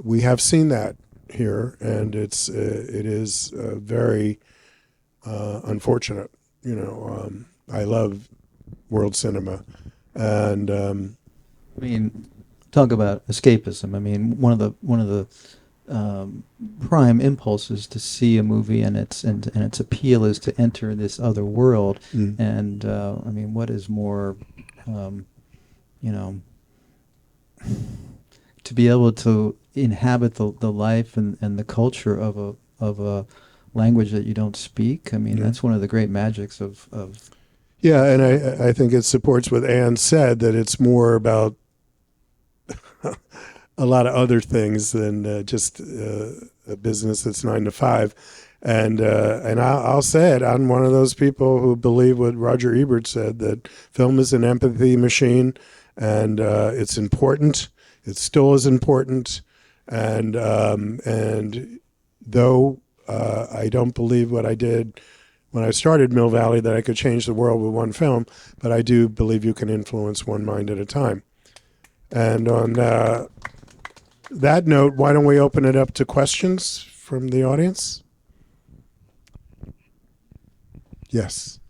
we have seen that here, and it is very unfortunate. I love world cinema, and I mean, talk about escapism. I mean, one of the prime impulses to see a movie and its appeal is to enter this other world. And I mean, what is more, to be able to inhabit the life and the culture of a language that you don't speak. I mean, that's one of the great magics of yeah, and I think it supports what Anne said, that it's more about a lot of other things than just a business that's 9 to 5. And I'll say it, I'm one of those people who believe what Roger Ebert said, that film is an empathy machine, and it's important. It still is important. And though I don't believe what I did when I started Mill Valley, that I could change the world with one film, but I do believe you can influence one mind at a time. And on that note, why don't we open it up to questions from the audience? Yes.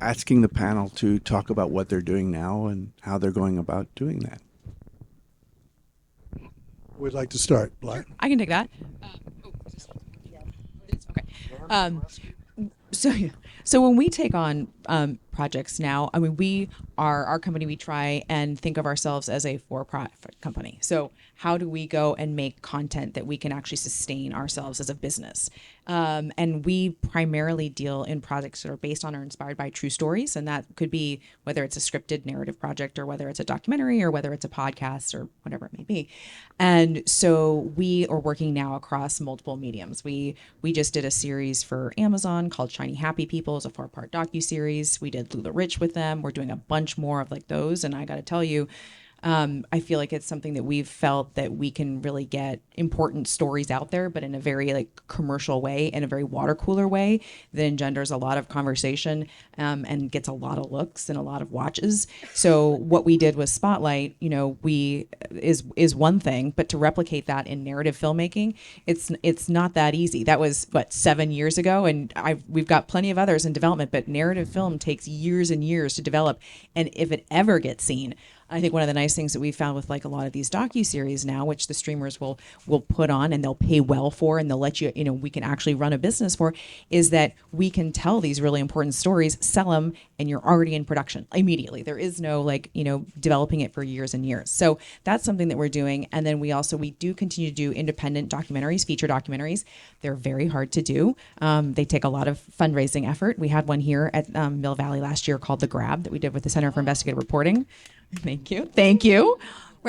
Asking the panel to talk about what they're doing now and how they're going about doing that. We'd like to start. BLYE? I can take that. Okay. So when we take on projects now, I mean, our company, we try and think of ourselves as a for-profit company. So how do we go and make content that we can actually sustain ourselves as a business? And we primarily deal in projects that are based on or inspired by true stories. And that could be whether it's a scripted narrative project, or whether it's a documentary, or whether it's a podcast, or whatever it may be. And so we are working now across multiple mediums. We just did a series for Amazon called Shiny Happy People. It's a 4-part docuseries. We did Lula Rich with them. We're doing a bunch more of like those. And I got to tell you, I feel like it's something that we've felt that we can really get important stories out there, but in a very like commercial way, in a very water cooler way that engenders a lot of conversation, and gets a lot of looks and a lot of watches. So what we did with Spotlight, is one thing, but to replicate that in narrative filmmaking, it's not that easy. That was 7 years ago, and we've got plenty of others in development, but narrative film takes years and years to develop, and if it ever gets seen. I think one of the nice things that we found with like a lot of these docuseries now, which the streamers will put on and they'll pay well for, and they'll let you, we can actually run a business for, is that we can tell these really important stories, sell them, and you're already in production immediately. There is no developing it for years and years. So that's something that we're doing. And then we do continue to do independent documentaries, feature documentaries. They're very hard to do. They take a lot of fundraising effort. We had one here at Mill Valley last year called The Grab that we did with the Center for Investigative Reporting. Thank you.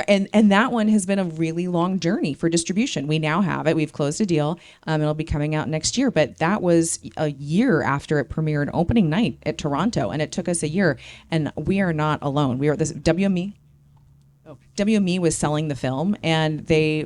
And that one has been a really long journey for distribution. We now have it. We've closed a deal. It'll be coming out next year. But that was a year after it premiered opening night at Toronto, and it took us a year. And we are not alone. We are this WME was selling the film, and they,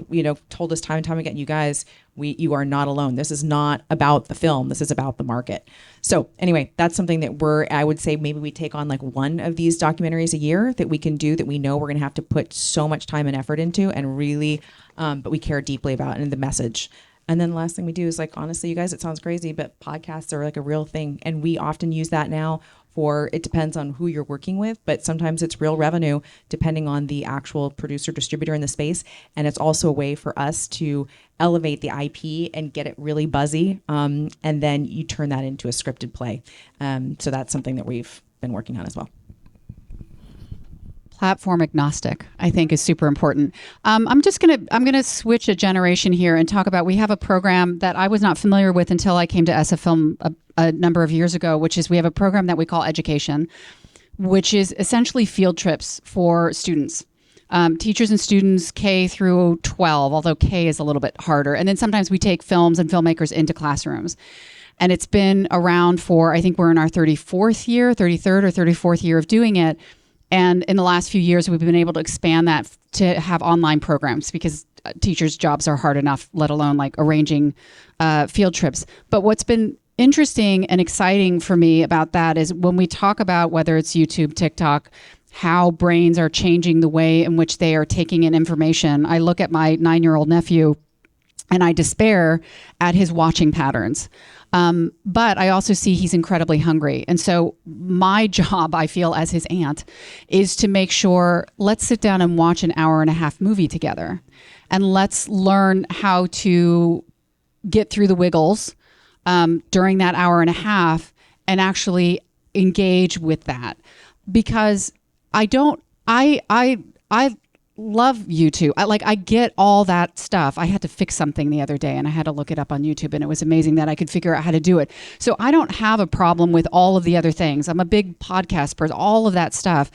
told us time and time again, you guys, you are not alone. This is not about the film. This is about the market. So anyway, that's something that I would say maybe we take on like one of these documentaries a year that we can do, that we know we're going to have to put so much time and effort into, and really, but we care deeply about, and the message. And then the last thing we do is honestly, you guys, it sounds crazy, but podcasts are like a real thing. And we often use that now it depends on who you're working with, but sometimes it's real revenue depending on the actual producer, distributor in the space. And it's also a way for us to elevate the IP and get it really buzzy. And then you turn that into a scripted play. So that's something that we've been working on as well. Platform agnostic, I think, is super important. I'm going to switch a generation here and talk about, we have a program that I was not familiar with until I came to SFFILM a number of years ago, which is we have a program that we call Education, which is essentially field trips for students. Teachers and students K through 12, although K is a little bit harder. And then sometimes we take films and filmmakers into classrooms. And it's been around for, I think we're in our 33rd or 34th year of doing it. And in the last few years, we've been able to expand that to have online programs, because teachers' jobs are hard enough, let alone arranging field trips. But what's been interesting and exciting for me about that is when we talk about whether it's YouTube, TikTok, how brains are changing the way in which they are taking in information. I look at my 9-year-old nephew and I despair at his watching patterns. But I also see he's incredibly hungry. And so my job, I feel, as his aunt, is to make sure, let's sit down and watch an 1.5-hour movie together. And let's learn how to get through the wiggles during that 1.5 hours and actually engage with that. Because I love YouTube. I get all that stuff. I had to fix something the other day and I had to look it up on YouTube, and it was amazing that I could figure out how to do it. So I don't have a problem with all of the other things. I'm a big podcast person, all of that stuff.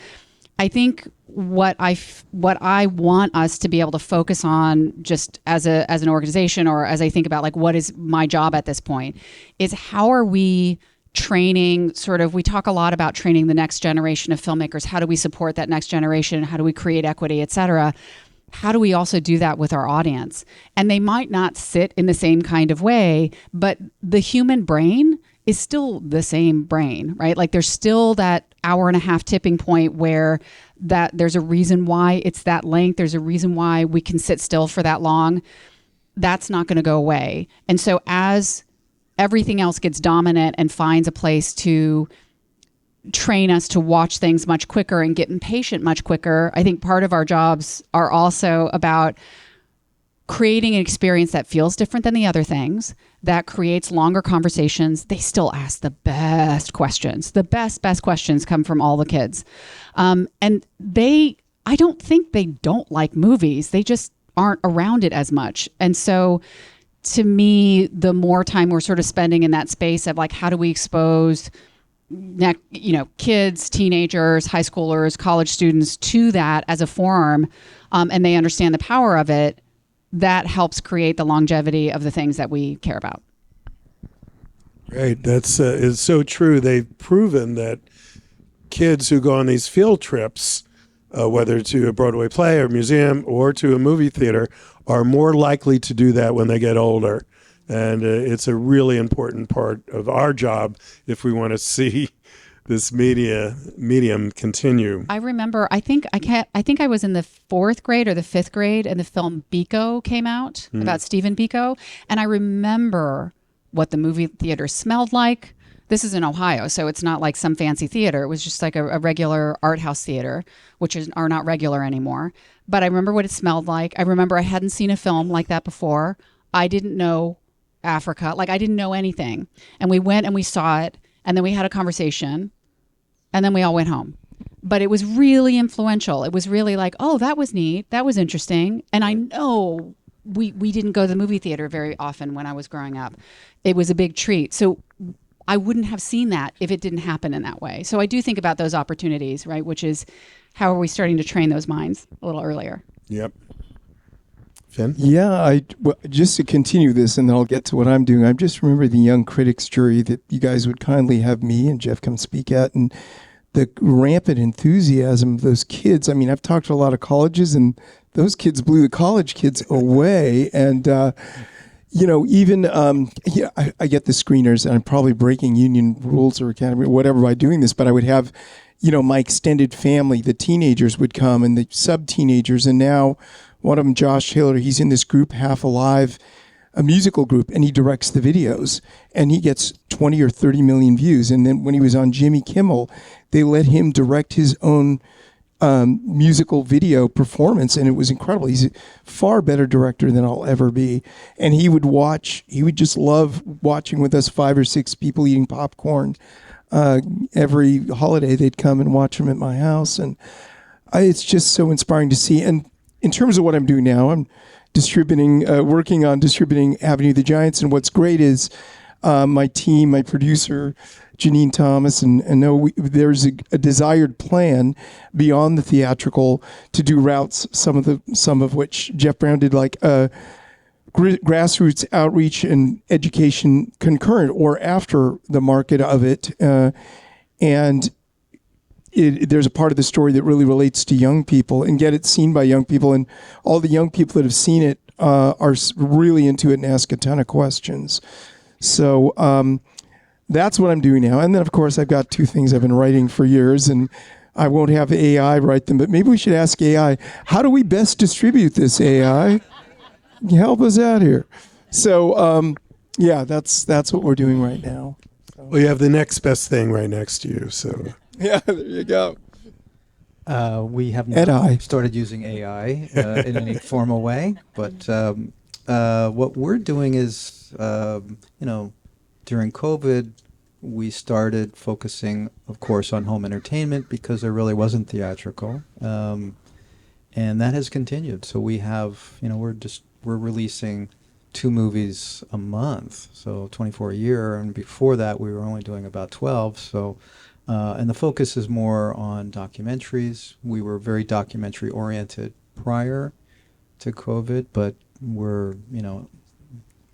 I think what I want us to be able to focus on, just as an organization, or as I think about what is my job at this point, is how are we training, we talk a lot about training the next generation of filmmakers. How do we support that next generation? How do we create equity, et cetera? How do we also do that with our audience? And they might not sit in the same kind of way, but the human brain is still the same brain, right? There's still that 1.5-hour tipping point where that there's a reason why it's that length. There's a reason why we can sit still for that long. That's not going to go away. And so as everything else gets dominant and finds a place to train us to watch things much quicker and get impatient much quicker, I think part of our jobs are also about creating an experience that feels different than the other things, that creates longer conversations. They still ask the best questions. The best questions come from all the kids. And I don't think they don't like movies. They just aren't around it as much. And so to me, the more time we're spending in that space of how do we expose kids, teenagers, high schoolers, college students to that as a form, and they understand the power of it, that helps create the longevity of the things that we care about. Right. That's is so true. They've proven that kids who go on these field trips whether to a Broadway play or museum or to a movie theater, are more likely to do that when they get older. And it's a really important part of our job if we want to see this medium continue. I remember. I think I was in the 4th grade or the 5th grade, and the film Biko came out about Stephen Biko, and I remember what the movie theater smelled like. This is in Ohio, so it's not like some fancy theater. It was just like a regular art house theater, which are not regular anymore. But I remember what it smelled like. I remember I hadn't seen a film like that before. I didn't know Africa. Like, I didn't know anything. And we went and we saw it, and then we had a conversation, and then we all went home. But it was really influential. It was really like, oh, that was neat. That was interesting. And I know we didn't go to the movie theater very often when I was growing up. It was a big treat. So I wouldn't have seen that if it didn't happen in that way. So I do think about those opportunities, right? Which is, how are we starting to train those minds a little earlier? Yep. Finn? Yeah, just to continue this, and then I'll get to what I'm doing. I just remember the Young Critics jury that you guys would kindly have me and Jeff come speak at, and the rampant enthusiasm of those kids. I mean, I've talked to a lot of colleges, and those kids blew the college kids away. And even I get the screeners, and I'm probably breaking union rules or Academy or whatever by doing this, but I would have, my extended family, the teenagers would come, and the sub-teenagers, and now one of them, Josh Taylor, he's in this group, Half Alive, a musical group, and he directs the videos, and he gets 20 or 30 million views. And then when he was on Jimmy Kimmel, they let him direct his own musical video performance, and it was incredible. He's a far better director than I'll ever be. And he would just love watching with us 5 or 6 people eating popcorn. Every holiday they'd come and watch him at my house, and it's just so inspiring to see. And in terms of what I'm doing now, I'm working on distributing Avenue of the Giants, and what's great is my team, my producer, Janine Thomas, and there's a desired plan beyond the theatrical to do routes, some of which Jeff Brown did, like grassroots outreach and education concurrent or after the market of it, and there's a part of the story that really relates to young people and get it seen by young people, and all the young people that have seen it are really into it and ask a ton of questions. So that's what I'm doing now. And then, of course, I've got 2 things I've been writing for years, and I won't have AI write them, but maybe we should ask AI, how do we best distribute this, AI? Help us out here. So, that's what we're doing right now. So. Well, you have the next best thing right next to you, so... Yeah, there you go. We have not started using AI in any formal way, but what we're doing is, during COVID, we started focusing, of course, on home entertainment because there really wasn't theatrical, and that has continued. So we have, we're releasing 2 movies a month, so 24 a year, and before that we were only doing about 12. So. And the focus is more on documentaries. We were very documentary oriented prior to COVID, but we're,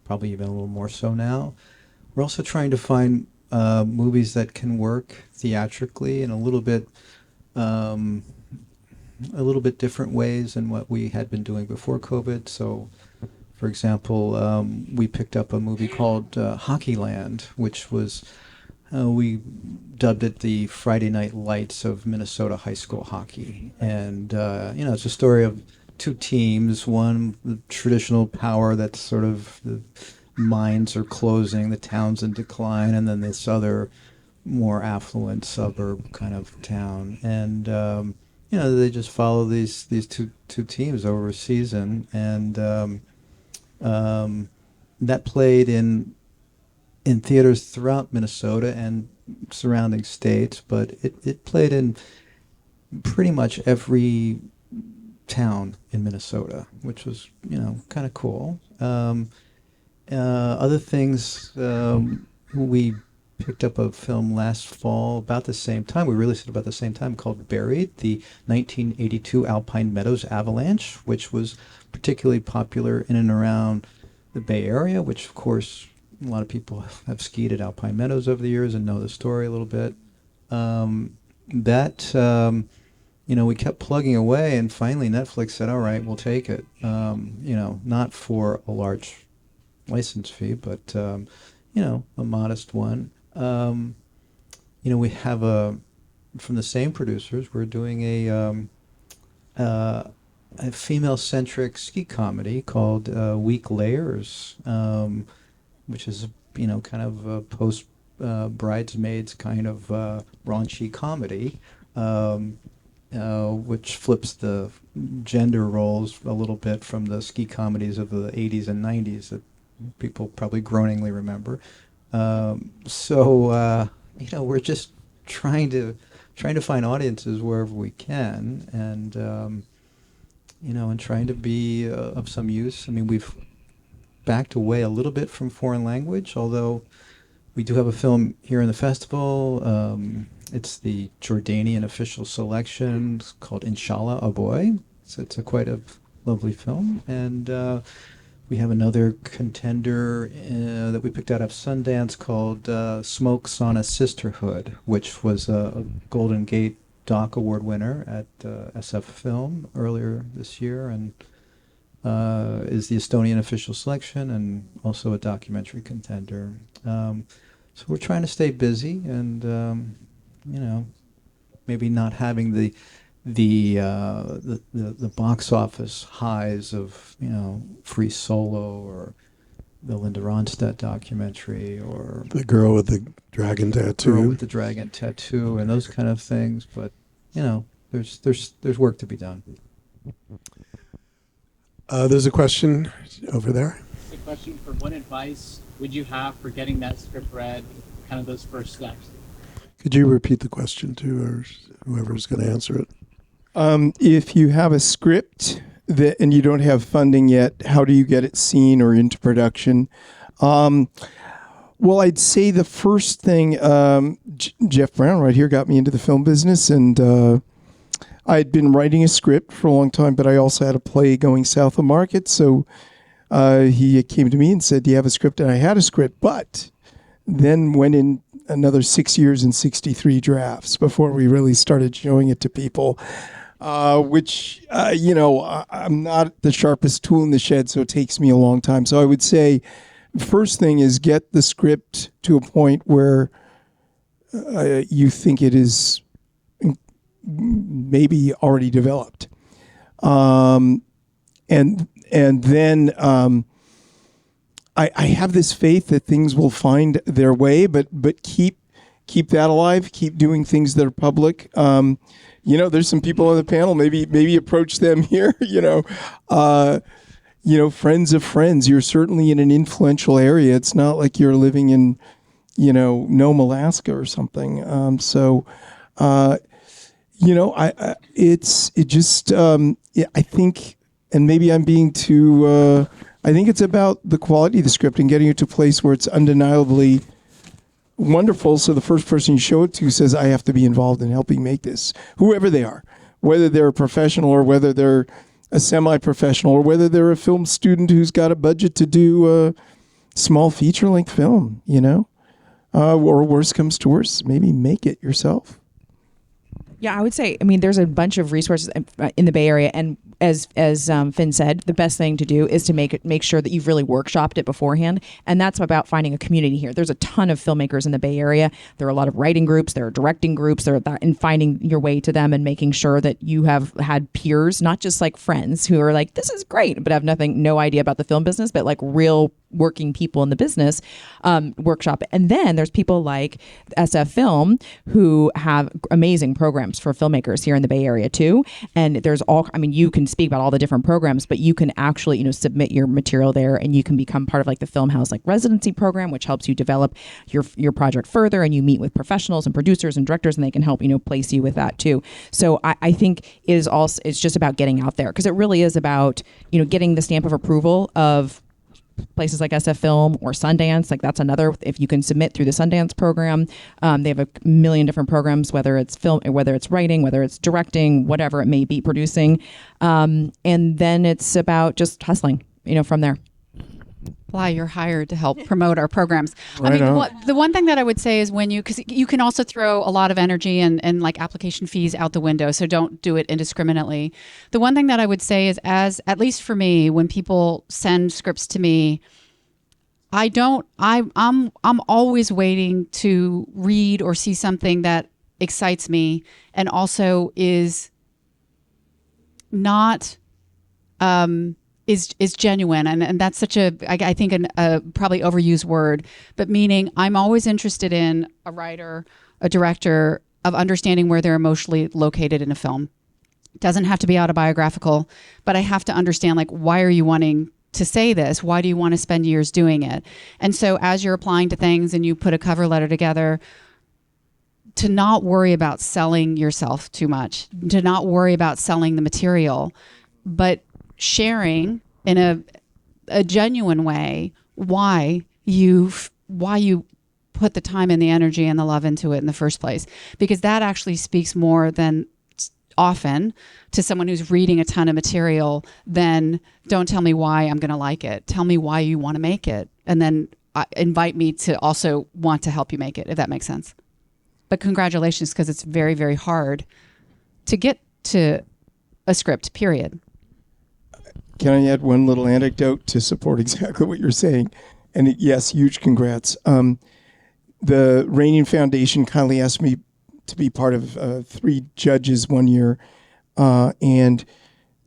probably even a little more so now. We're also trying to find movies that can work theatrically in a little bit different ways than what we had been doing before COVID. So, for example, we picked up a movie called Hockeyland, which was... we dubbed it the Friday Night Lights of Minnesota high school hockey. And, it's a story of 2 teams. One, the traditional power that's sort of the mines are closing, the town's in decline, and then this other more affluent suburb kind of town. And, they just follow these two teams over a season. And that played in theaters throughout Minnesota and surrounding states, but it played in pretty much every town in Minnesota, which was, kind of cool. Other things, we picked up a film last fall about the same time. We released it about the same time, called Buried, the 1982 Alpine Meadows avalanche, which was particularly popular in and around the Bay Area, which, of course, a lot of people have skied at Alpine Meadows over the years and know the story a little bit. That we kept plugging away, and finally Netflix said, all right, we'll take it. Not for a large license fee, but, a modest one. We have from the same producers, we're doing a female-centric ski comedy called Weak Layers, which is, kind of a post-Bridesmaids kind of raunchy comedy, which flips the gender roles a little bit from the ski comedies of the 80s and 90s that people probably groaningly remember. We're just trying to find audiences wherever we can, and and trying to be of some use. I mean, we've backed away a little bit from foreign language, although we do have a film here in the festival. It's the Jordanian official selection. It's called Inshallah, a Boy. So it's quite a lovely film. And we have another contender that we picked out of Sundance called Smoke Sauna Sisterhood, which was a Golden Gate Doc Award winner at SFFILM earlier this year, and is the Estonian official selection and also a documentary contender. So we're trying to stay busy and, maybe not having the box office highs of, Free Solo or the Linda Ronstadt documentary or The Girl with the Dragon Tattoo. Girl with the Dragon Tattoo and those kind of things. But, there's work to be done. There's a question over there. A question for what advice would you have for getting that script read, kind of those first steps? Could you repeat the question to or whoever's going to answer it? If you have a script and you don't have funding yet, how do you get it seen or into production? Well, I'd say the first thing, Jeff Brown right here got me into the film business, and I'd been writing a script for a long time, but I also had a play going south of Market, so he came to me and said, do you have a script? And I had a script, but then went in another 6 years and 63 drafts before we really started showing it to people, which, I'm not the sharpest tool in the shed, so it takes me a long time. So I would say first thing is get the script to a point where you think it is maybe already developed. And then I have this faith that things will find their way, but keep that alive. Keep doing things that are public. There's some people on the panel. Maybe approach them here. Friends of friends. You're certainly in an influential area. It's not like you're living in, Nome, Alaska or something. I think, and maybe I'm being too. I think it's about the quality of the script and getting it to a place where it's undeniably wonderful. So the first person you show it to says, I have to be involved in helping make this, whoever they are, whether they're a professional or whether they're a semi-professional or whether they're a film student who's got a budget to do a small feature-length film, or worse comes to worse, maybe make it yourself. Yeah, I would say, there's a bunch of resources in the Bay Area, and as Finn said, the best thing to do is to make sure that you've really workshopped it beforehand, and that's about finding a community here. There's a ton of filmmakers in the Bay Area. There are a lot of writing groups, there are directing groups, and finding your way to them and making sure that you have had peers, not just like friends who are like, this is great, but have no idea about the film business, but like real working people in the business, workshop it. And then there's people like SF who have amazing programs for filmmakers here in the Bay Area too. And there's you can speak about all the different programs, but you can actually, submit your material there, and you can become part of like the Film House residency program, which helps you develop your project further, and you meet with professionals and producers and directors, and they can help, place you with that too. So I think it's just about getting out there, because it really is about, getting the stamp of approval of places like SF or Sundance. Like that's another, if you can submit through the Sundance program, they have a million different programs, whether it's film, whether it's writing, whether it's directing, whatever it may be, producing. And then it's about just hustling, from there. BLYE, you're hired to help promote our programs. Right on. The one thing that I would say is because you can also throw a lot of energy and like application fees out the window, so don't do it indiscriminately. The one thing that I would say is, at least for me, when people send scripts to me, I'm always waiting to read or see something that excites me and also is not is genuine, and that's such I think a probably overused word, but meaning I'm always interested in a writer, a director, of understanding where they're emotionally located in a film. It doesn't have to be autobiographical, but I have to understand, like, why are you wanting to say this? Why do you want to spend years doing it? And so as you're applying to things and you put a cover letter together, to not worry about selling yourself too much, to not worry about selling the material, but sharing in a genuine way why you put the time and the energy and the love into it in the first place, because that actually speaks more than often to someone who's reading a ton of material than, don't tell me why I'm going to like it. Tell me why you want to make it, and then invite me to also want to help you make it, if that makes sense. But congratulations, because it's very, very hard to get to a script, period. Can I add one little anecdote to support exactly what you're saying? And yes, huge congrats. The Rainian Foundation kindly asked me to be part of 3 judges one year, and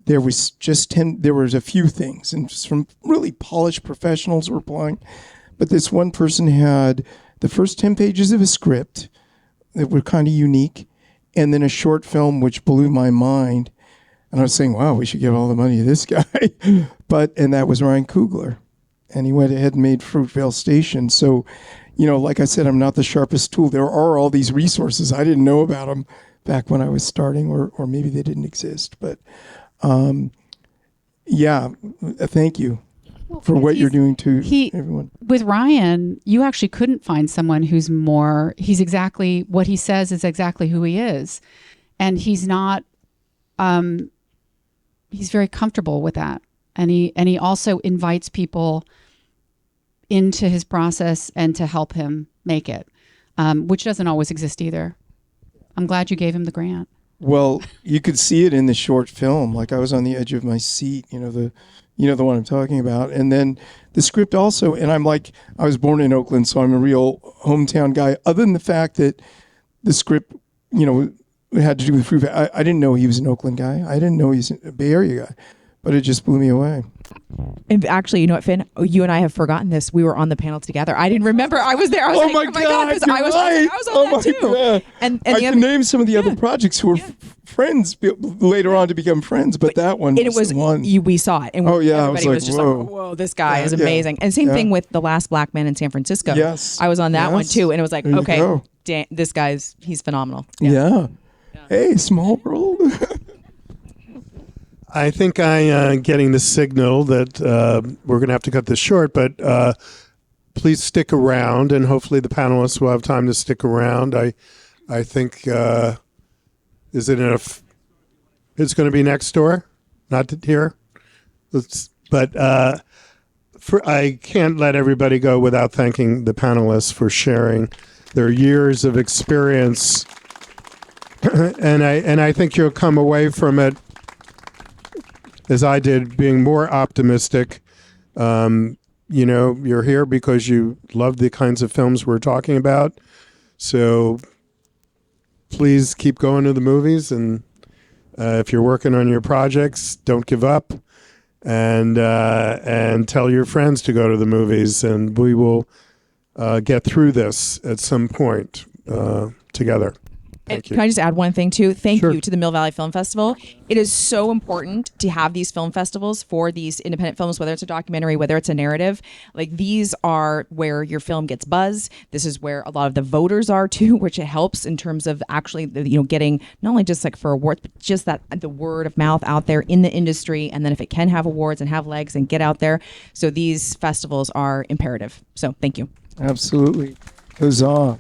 there was there was a few things, and just from really polished professionals were applying, but this one person had the first 10 pages of a script that were kind of unique, and then a short film which blew my mind. And I was saying, wow, we should give all the money to this guy. And that was Ryan Coogler. And he went ahead and made Fruitvale Station. So, like I said, I'm not the sharpest tool. There are all these resources. I didn't know about them back when I was starting, or maybe they didn't exist. But thank you for what you're doing to everyone. With Ryan, you actually couldn't find someone he's exactly what he says is exactly who he is. And he's not, he's very comfortable with that. And he also invites people into his process and to help him make it, which doesn't always exist either. I'm glad you gave him the grant. Well, you could see it in the short film. Like, I was on the edge of my seat, the one I'm talking about. And then the script also, and I'm like, I was born in Oakland, so I'm a real hometown guy. Other than the fact that the script, had to do with fruit. I didn't know he was an Oakland guy. I didn't know he's a Bay Area guy, but it just blew me away. And actually, you know what, Finn? You and I have forgotten this. We were on the panel together. I didn't remember. I was there. I was oh my God, 'cause I was on that too. God. And I can name some of the other projects who were friends later on to become friends, but that one was the one. We saw it. And everybody was just like, whoa, this guy is amazing. And same thing with The Last Black Man in San Francisco. Yes. I was on that one too. And it was like, okay, this guy's, he's phenomenal. Yeah. Hey, small world. I think I'm getting the signal that we're going to have to cut this short, but please stick around, and hopefully the panelists will have time to stick around. I think, is it it's going to be next door, not here? I can't let everybody go without thanking the panelists for sharing their years of experience. And I think you'll come away from it, as I did, being more optimistic. You're here because you love the kinds of films we're talking about. So please keep going to the movies, and if you're working on your projects, don't give up, and tell your friends to go to the movies, and we will get through this at some point together. Thank you. Can I just add one thing too? Thank Sure. you to the Mill Valley Film Festival. It is so important to have these film festivals for these independent films, whether it's a documentary, whether it's a narrative. Like, these are where your film gets buzz. This is where a lot of the voters are too, which it helps in terms of actually, getting not only just like for awards, but just that the word of mouth out there in the industry. And then if it can have awards and have legs and get out there. So these festivals are imperative. So thank you. Absolutely. Huzzah.